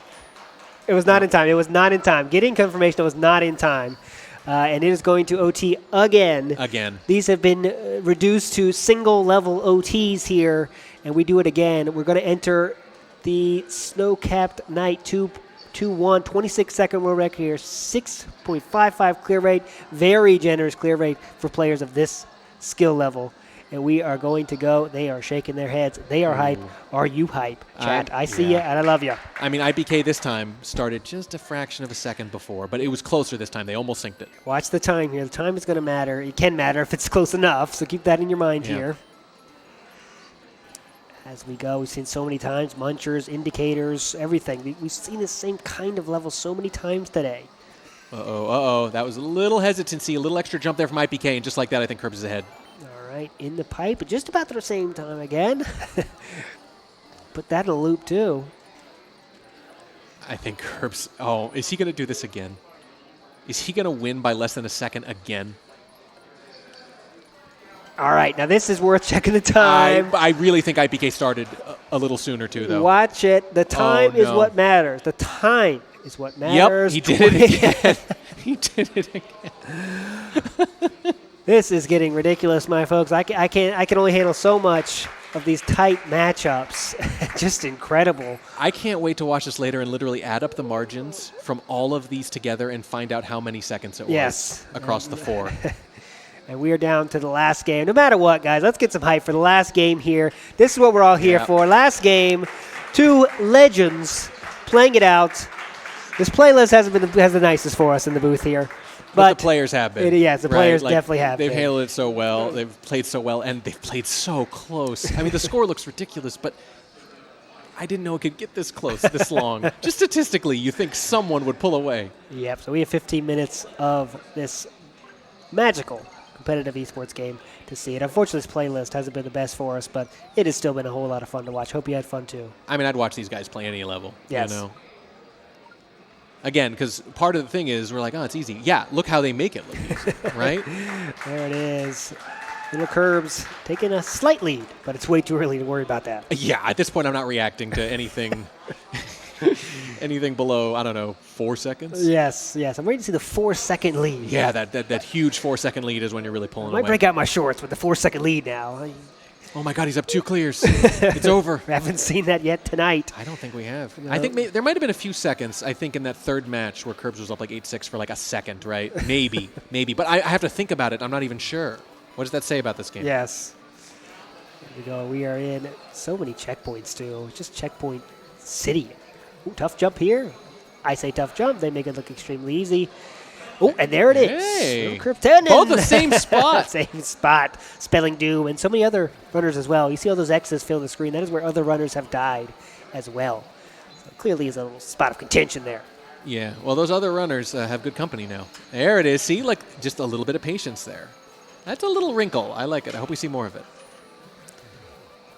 It was not in time. It was not in time. Getting confirmation it was not in time. And it is going to OT again. Again. These have been reduced to single-level OTs here, and we do it again. We're going to enter the Snow-Capped Night 2-1, 26-second world record here, 6.55 clear rate, very generous clear rate for players of this skill level. And we are going to go. They are shaking their heads. They are hype. Are you hype, chat? I see you, and I love you. I mean, IPK this time started just a fraction of a second before, but it was closer this time. They almost synced it. Watch the time here. The time is going to matter. It can matter if it's close enough, so keep that in your mind here. As we go, we've seen so many times, munchers, indicators, everything. We've seen the same kind of level so many times today. Uh-oh. That was a little hesitancy, a little extra jump there from IPK, and just like that, I think Kirbs is ahead. All right, in the pipe, just about at the same time again. Put that in a loop, too. I think Kirbs... Oh, is he going to do this again? Is he going to win by less than a second again? All right, now this is worth checking the time. I really think IPK started a little sooner, too, though. Watch it. The time is what matters. The time is what matters. Yep, he did it again. He did it again. This is getting ridiculous, my folks. I can only handle so much of these tight matchups. Just incredible. I can't wait to watch this later and literally add up the margins from all of these together and find out how many seconds it was across the 4. And we are down to the last game. No matter what, guys, let's get some hype for the last game here. This is what we're all here for. Last game, 2 legends playing it out. This playlist has the nicest for us in the booth here. But the players have been. Yes, the players definitely have They've been. handled it so well. They've played so well, and they've played so close. I mean, the score looks ridiculous, but I didn't know it could get this close, this long. Just statistically, you think someone would pull away. Yep, so we have 15 minutes of this magical competitive esports game to see it. Unfortunately, this playlist hasn't been the best for us, but it has still been a whole lot of fun to watch. Hope you had fun, too. I mean, I'd watch these guys play any level. Yes. You know? Again, because part of the thing is we're like, oh, it's easy. Yeah, look how they make it look easy, right? There it is. LilKirbs taking a slight lead, but it's way too early to worry about that. Yeah, at this point, I'm not reacting to anything anything below, I don't know, 4 seconds? Yes. I'm ready to see the 4-second lead. Yeah, that huge 4-second lead is when you're really pulling I might away. break out my shorts with the 4-second lead now. Oh, my God, he's up 2 clears. It's over. We haven't seen that yet tonight. I don't think we have. No. I think there might have been a few seconds, I think, in that third match where Kirbs was up like 8-6 for like a second, right? Maybe. But I have to think about it. I'm not even sure. What does that say about this game? Yes. Here we go. We are in so many checkpoints, too. Just checkpoint city. Ooh, tough jump here. I say tough jump. They make it look extremely easy. Oh, and there it is. Hey. LilKirbs Both the same spot. Same spot. Spelling Doom and so many other runners as well. You see all those X's fill the screen. That is where other runners have died as well. So clearly is a little spot of contention there. Yeah, well, those other runners have good company now. There it is. See, like just a little bit of patience there. That's a little wrinkle. I like it. I hope we see more of it.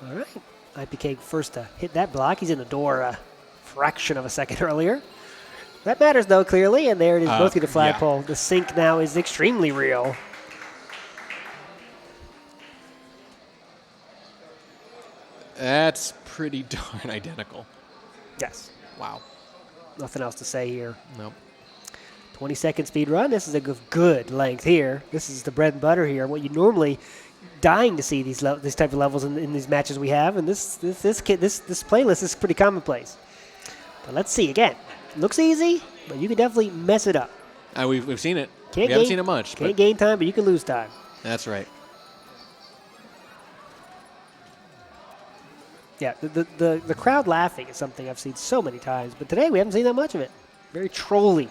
All right. iPK first to hit that block. He's in the door a fraction of a second earlier. That matters, though, clearly, and there it is. Both get a flagpole. The sync now is extremely real. That's pretty darn identical. Yes. Wow. Nothing else to say here. Nope. 20-second speed run. This is a good length here. This is the bread and butter here. What you normally dying to see these this type of levels in these matches we have, and this playlist is pretty commonplace. But let's see again. Looks easy, but you can definitely mess it up. We've seen it. We haven't seen it much. Can't gain time, but you can lose time. That's right. Yeah, the crowd laughing is something I've seen so many times, but today we haven't seen that much of it. Very trolly.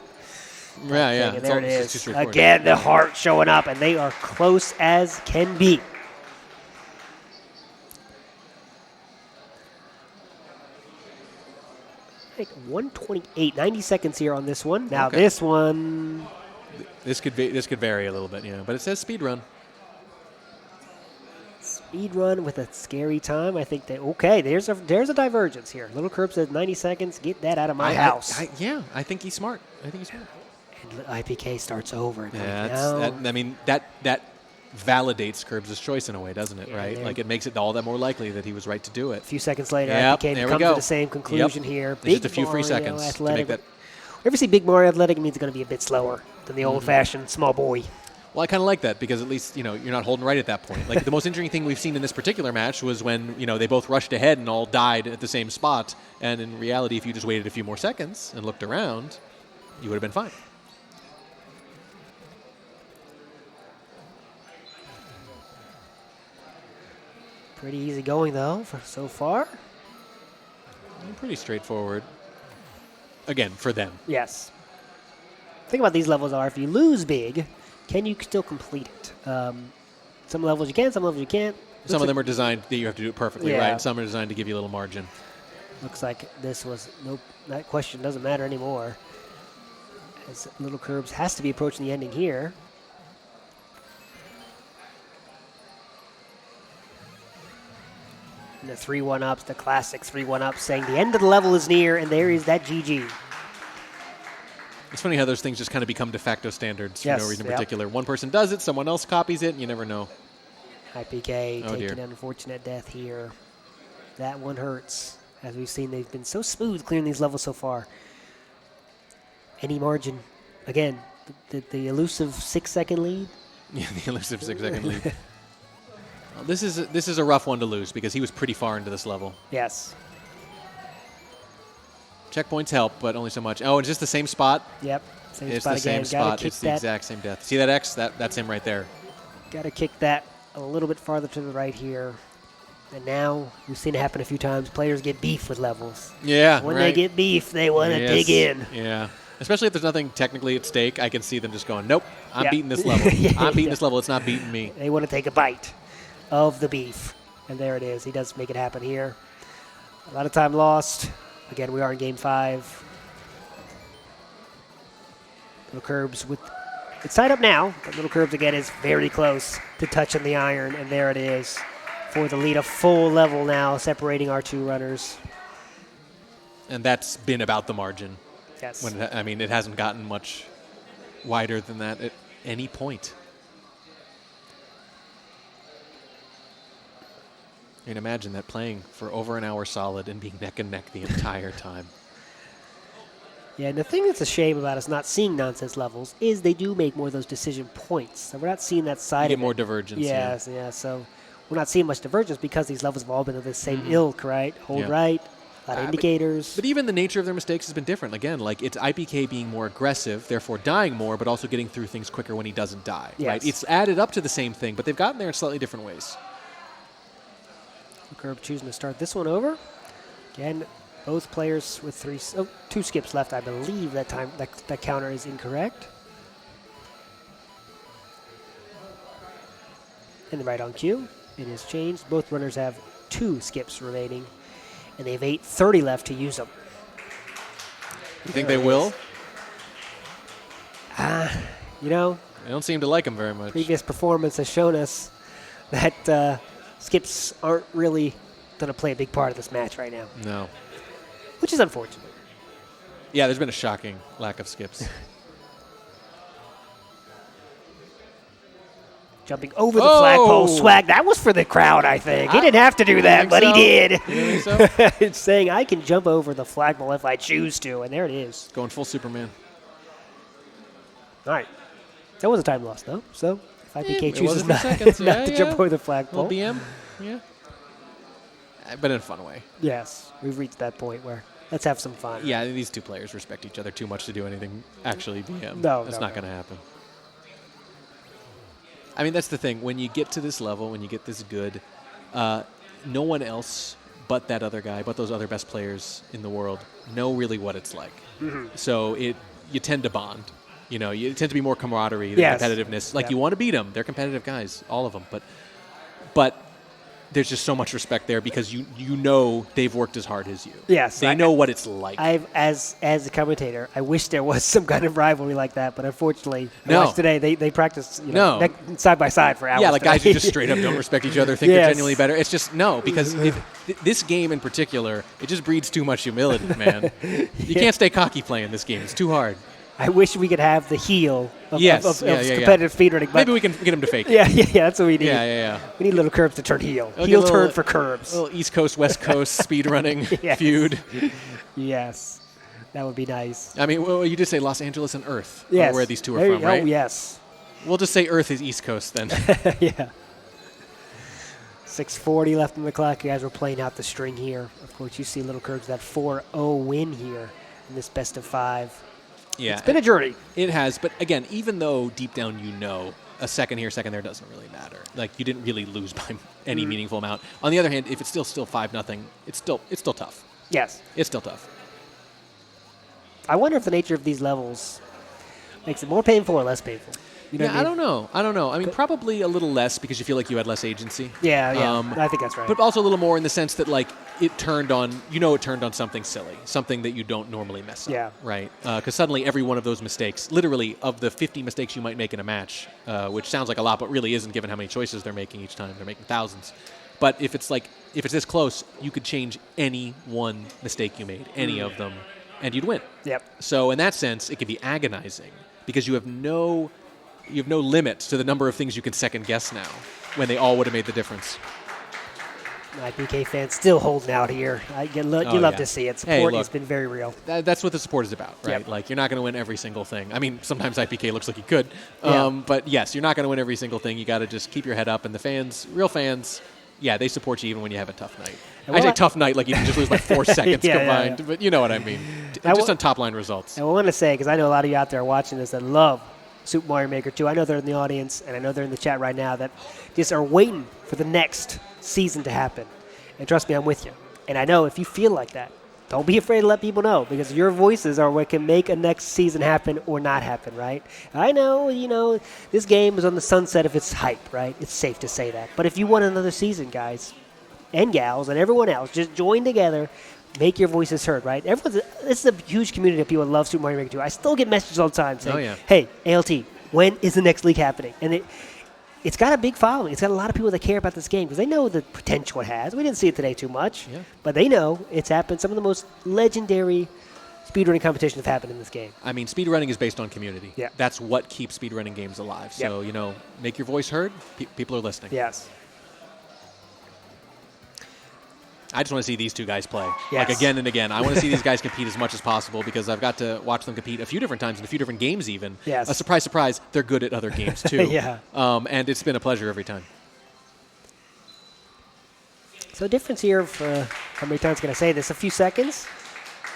Yeah. And there it is. Again, the heart showing up, and they are close as can be. I think 128, 90 seconds here on this one. Now this one, this could vary a little bit, but it says speed run. Speed run with a scary time. I think there's a divergence here. LilKirbs says 90 seconds. Get that out of my house. I think he's smart. And iPK starts over. That validates Kirbs' choice in a way, doesn't it? Right? Like it makes it all that more likely that he was right to do it. A few seconds later, iPK comes to the same conclusion here. There's just a few free seconds athletic. to make that. Whenever you see Big Mario athletic, it means it's going to be a bit slower than the old-fashioned small boy. Well, I kind of like that because at least, you're not holding right at that point. Like the most interesting thing we've seen in this particular match was when, they both rushed ahead and all died at the same spot. And in reality, if you just waited a few more seconds and looked around, you would have been fine. Pretty easy going, though, so far. Pretty straightforward. Again, for them. Yes. The thing about these levels are if you lose big, can you still complete it? Some levels you can, some levels you can't. Some of them are designed that you have to do it perfectly, right? And some are designed to give you a little margin. Looks like this was, nope, that question doesn't matter anymore. As LilKirbs has to be approaching the ending here. And the 3-1-ups, the classic 3-1-ups, saying the end of the level is near, and there is that GG. It's funny how those things just kind of become de facto standards for no reason in particular. One person does it, someone else copies it, and you never know. iPK taking an unfortunate death here. That one hurts. As we've seen, they've been so smooth clearing these levels so far. Any margin. Again, the elusive 6-second lead. Yeah, the elusive 6-second lead. Well, this is a rough one to lose because he was pretty far into this level. Yes. Checkpoints help, but only so much. Oh, it's just the same spot? Yep. Same it's spot the same again. spot. It's the exact same death. See that X? That's him right there. Got to kick that a little bit farther to the right here. And now, we've seen it happen a few times. Players get beef with levels. Yeah, When they get beef, they want to dig in. Yeah. Especially if there's nothing technically at stake, I can see them just going, nope, I'm beating this level. I'm beating this level. It's not beating me. They want to take a bite of the beef. And there it is. He does make it happen here. A lot of time lost. Again, we are in Game 5. LilKirbs with... It's tied up now, but LilKirbs, again, is very close to touching the iron. And there it is for the lead. A full level now separating our two runners. And that's been about the margin. Yes. It hasn't gotten much wider than that at any point. I mean, imagine that playing for over an hour solid and being neck and neck the entire time. Yeah, and the thing that's a shame about us not seeing nonsense levels is they do make more of those decision points. So we're not seeing that side you of get more divergence. Yes, yeah. So we're not seeing much divergence because these levels have all been of the same ilk, right? Hold right, a lot of indicators. But even the nature of their mistakes has been different. Again, like it's iPK being more aggressive, therefore dying more, but also getting through things quicker when he doesn't die. Yes. Right? It's added up to the same thing, but they've gotten there in slightly different ways. LilKirbs choosing to start this one over. Again, both players with two skips left. I believe that time that counter is incorrect. And right on cue, it is changed. Both runners have 2 skips remaining, and they have 8:30 left to use them. You think they will? You know, They don't seem to like him very much. previous performance has shown us that skips aren't really going to play a big part of this match right now, No. which is unfortunate. Yeah, there's been a shocking lack of skips. Jumping over the flagpole. Swag. That was for the crowd, I think. He didn't have to do that, but he did. You think so? It's saying I can jump over the flagpole if I choose to, and there it is. Going full Superman. All right. That was a time loss, though. So if IPK chooses not, seconds. not to jump over the flagpole. Little BM? Yeah. But in a fun way. Yes. We've reached that point where let's have some fun. Yeah, these two players respect each other too much to do anything actually BM. No, That's no, not going to happen. I mean, that's the thing. When you get to this level, when you get this good, no one else but that other guy, but those other best players in the world, know really what it's like. So you tend to bond. You know, you tend to be more camaraderie than competitiveness. Like, you want to beat them. They're competitive guys, all of them. But there's just so much respect there because you know they've worked as hard as you. Yes. They know what it's like. As a commentator, I wish there was some kind of rivalry like that, but unfortunately, I watched today, they practice side by side for hours. Yeah, like today. guys who just straight up don't respect each other, think they're genuinely better. It's just, because this game in particular, it just breeds too much humility, man. You can't stay cocky playing this game. It's too hard. I wish we could have the heel of competitive speedrunning. Maybe we can get him to fake it. Yeah, that's what we need. Yeah. We need LilKirbs to turn heel. Heel turn for Kirbs. A little East Coast, West Coast speedrunning feud. Yes, that would be nice. I mean, well, you did say Los Angeles and Earth, yes. where these two are from, right? Oh, yes. We'll just say Earth is East Coast then. Yeah. 6:40 left on the clock. You guys were playing out the string here. Of course, you see LilKirbs that 4-0 win here in this best of 5. Yeah, it's been a journey. It has, but again, even though deep down a second here, second there doesn't really matter. Like, you didn't really lose by any meaningful amount. On the other hand, if it's still 5-0, it's still tough. Yes, it's still tough. I wonder if the nature of these levels makes it more painful or less painful. You know what I mean? I don't know. I mean, probably a little less because you feel like you had less agency. Yeah. I think that's right. But also a little more in the sense that, like, it turned on something silly, something that you don't normally mess up. Yeah. Right? Because suddenly every one of those mistakes, literally of the 50 mistakes you might make in a match, which sounds like a lot, but really isn't given how many choices they're making each time. They're making thousands. But if it's this close, you could change any one mistake you made, any of them, and you'd win. Yep. So in that sense, it can be agonizing because you have no limit to the number of things you can second guess now when they all would have made the difference. IPK fans still holding out here. You love to see it. Support has been very real. That's what the support is about, right? Yep. Like, you're not going to win every single thing. I mean, sometimes IPK looks like he could. But yes, you're not going to win every single thing. You got to just keep your head up. And the fans, real fans, they support you even when you have a tough night. I say tough night like you can just lose like 4 seconds combined. Yeah. But you know what I mean. Just on top-line results. I want to say, because I know a lot of you out there watching this that love Super Mario Maker 2. I know they're in the audience, and I know they're in the chat right now that just are waiting for the next season to happen. And trust me, I'm with you. And I know if you feel like that, don't be afraid to let people know, because your voices are what can make a next season happen or not happen, right? I know, this game is on the sunset if it's hype, right? It's safe to say that. But if you want another season, guys and gals and everyone else, just join together. Make your voices heard, right? This is a huge community of people that love Super Mario Maker 2. I still get messages all the time saying, hey, ALT, when is the next league happening? And it's got a big following. It's got a lot of people that care about this game because they know the potential it has. We didn't see it today too much, but they know it's happened. Some of the most legendary speedrunning competitions have happened in this game. I mean, speedrunning is based on community. Yeah. That's what keeps speedrunning games alive. So, make your voice heard. People are listening. Yes. I just want to see these two guys play, yes. like again and again. I want to see these guys compete as much as possible because I've got to watch them compete a few different times in a few different games even. Yes. A surprise, surprise, they're good at other games too. And it's been a pleasure every time. So difference here for how many times can I say this? A few seconds.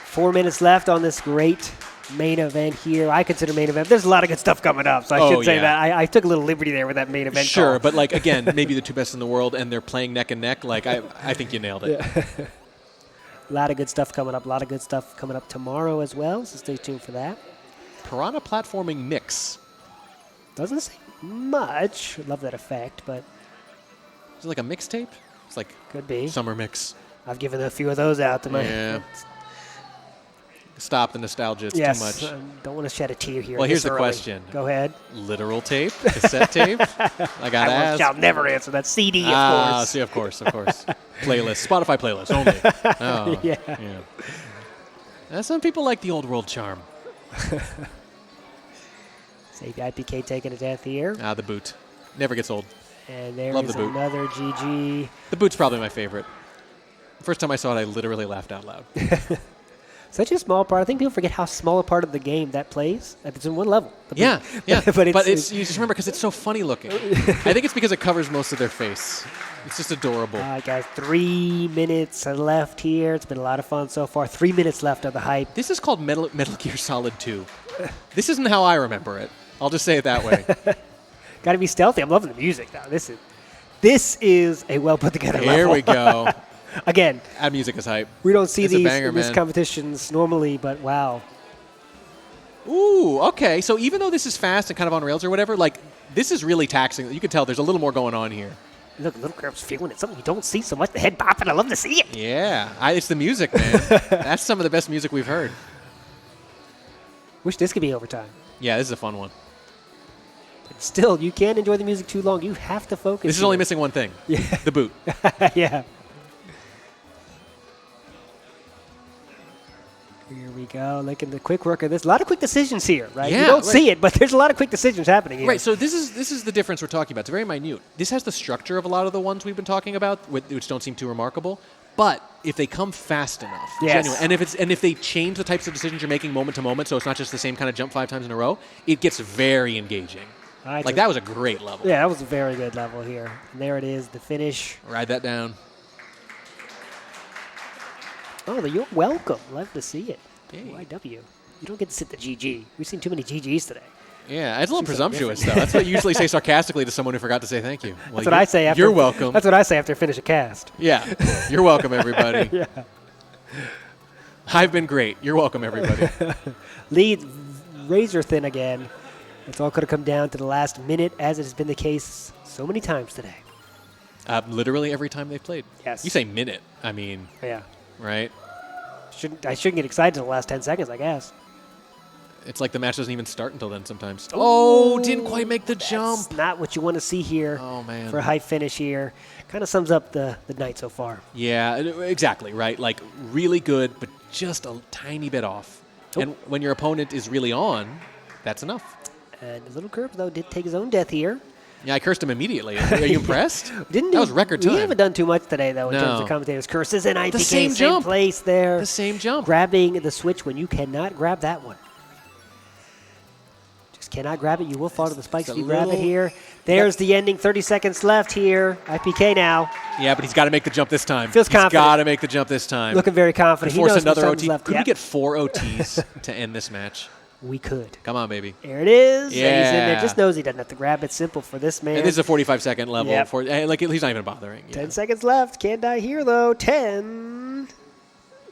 4 minutes left on this great main event here. I consider main event. There's a lot of good stuff coming up, so I should say that. I took a little liberty there with that main event call. But like again, maybe the two best in the world, and they're playing neck and neck. Like I think you nailed it. Yeah. A lot of good stuff coming up. A lot of good stuff coming up tomorrow as well, so stay tuned for that. Piranha Platforming Mix. Doesn't say much. Love that effect, but... Is it like a mixtape? It's like... Could be. Summer mix. I've given a few of those out to my... Yeah. Stop the nostalgia. It's yes, too much. Don't want to shed a tear here. Well, here's the question. Go ahead. Literal tape? Cassette tape? I got to ask. I'll never answer that. CD, of course. See, of course. Playlist. Spotify playlist only. Oh, yeah. Some people like the old world charm. Save IPK taking a death here. The boot. Never gets old. And there Love is the boot. another GG. The boot's probably my favorite. First time I saw it, I literally laughed out loud. Such a small part. I think people forget how small a part of the game that plays. It's in one level. Yeah, yeah. but you just remember because it's so funny looking. I think it's because it covers most of their face. It's just adorable. All right, guys, 3 minutes left here. It's been a lot of fun so far. 3 minutes left of the hype. This is called Metal Gear Solid 2. This isn't how I remember it. I'll just say it that way. Got to be stealthy. I'm loving the music now. This is a well put together level. Here we go. Again, That music is hype. we don't see It's a these banger, in these man. competitions normally, but wow. Ooh, okay. So even though this is fast and kind of on rails or whatever, like this is really taxing. You can tell there's a little more going on here. Look, LilKirbs feeling it. Something you don't see so much. The head popping. I love to see it. Yeah, it's the music, man. That's some of the best music we've heard. Wish this could be overtime. Yeah, this is a fun one. But still, you can't enjoy the music too long. You have to focus. This is only missing one thing. Yeah. The boot. Yeah. Here we go. Looking the quick work of this. A lot of quick decisions here, right? Yeah, you don't right. see it, but there's a lot of quick decisions happening here. Right, so this is the difference we're talking about. It's very minute. This has the structure of a lot of the ones we've been talking about, which don't seem too remarkable. But if they come fast enough, Yes. genuine, and if they change the types of decisions you're making moment to moment, so it's not just the same kind of jump 5 times in a row, it gets very engaging. All right, Like so- that was a great level. Yeah, that was a very good level here. And there it is, the finish. Ride that down. Oh, you're welcome. Love to see it. Hey. YW. You don't get to sit the GG. We've seen too many GGs today. Yeah, it's a little Seems so presumptuous, though. That's what you usually say sarcastically to someone who forgot to say thank you. Well, That's what I say after. You're welcome. That's what I say after I finish a cast. Yeah, you're welcome, everybody. Yeah. I've been great. You're welcome, everybody. Lead razor thin again. It's all going to come down to the last minute, as it has been the case so many times today. Literally every time they've played. Yes. You say minute. I mean, Yeah. right? I shouldn't get excited in the last 10 seconds, I guess. It's like the match doesn't even start until then sometimes. Oh, didn't quite make the That's jump. not what you want to see here Oh, man. for a high finish here. Kind of sums up the night so far. Yeah, exactly, right? Like, really good, but just a tiny bit off. Oh. And when your opponent is really on, that's enough. And the LilKirbs, though, did take his own death here. Yeah, I cursed him immediately. Are you impressed? That was record time. We haven't done too much today, though, in terms No. of commentators' curses and IPK. same jump. Place there. The same jump. Grabbing the switch when you cannot grab that one. Just cannot grab it. You will fall to the spikes if Just a you grab it little- here. There's the ending. 30 seconds left here. IPK now. Yeah, but he's got to make the jump this time. Feels confident. He's got to make the jump this time. Looking very confident. He Force knows another what OT. time's left. Could Yep. we get 4 OTs to end this match? We could. Come on, baby. There it is. And he's in there. Yeah. Just knows he doesn't have to grab it. Simple for this man. And this is a 45-second level. Yep. Like he's not even bothering. Yeah. 10 seconds left. Can't die here, though. 10.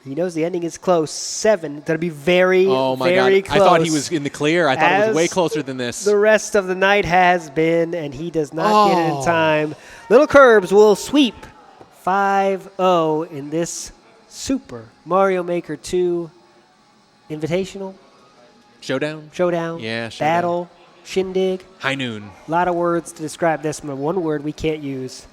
He knows the ending is close. 7. Going to be very, Oh my very God! close. I thought he was in the clear. I thought it As was way closer than this. The rest of the night has been, and he does not get it in Oh. time. LilKirbs will sweep 5-0 in this Super Mario Maker 2 Invitational Showdown. Showdown, Yeah, showdown. Battle, Shindig. High noon. A lot of words to describe this, but one word we can't use.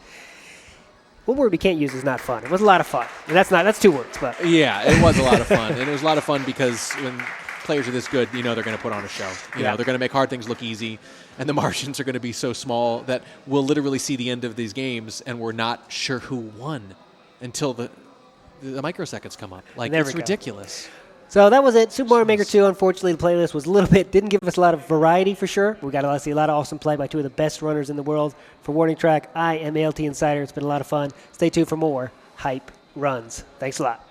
One word we can't use is not fun. It was a lot of fun. And that's 2 words, but Yeah, it was a lot of fun, and it was a lot of fun because when players are this good, you know they're going to put on a show. You Yeah. know they're going to make hard things look easy, and the margins are going to be so small that we'll literally see the end of these games, and we're not sure who won until the microseconds come up. Like There it's we go. ridiculous. So that was it. Super Mario Maker 2, unfortunately, the playlist was a little bit, didn't give us a lot of variety for sure. We got to see a lot of awesome play by 2 of the best runners in the world. For Warning Track, I am ALT Insider. It's been a lot of fun. Stay tuned for more hype runs. Thanks a lot.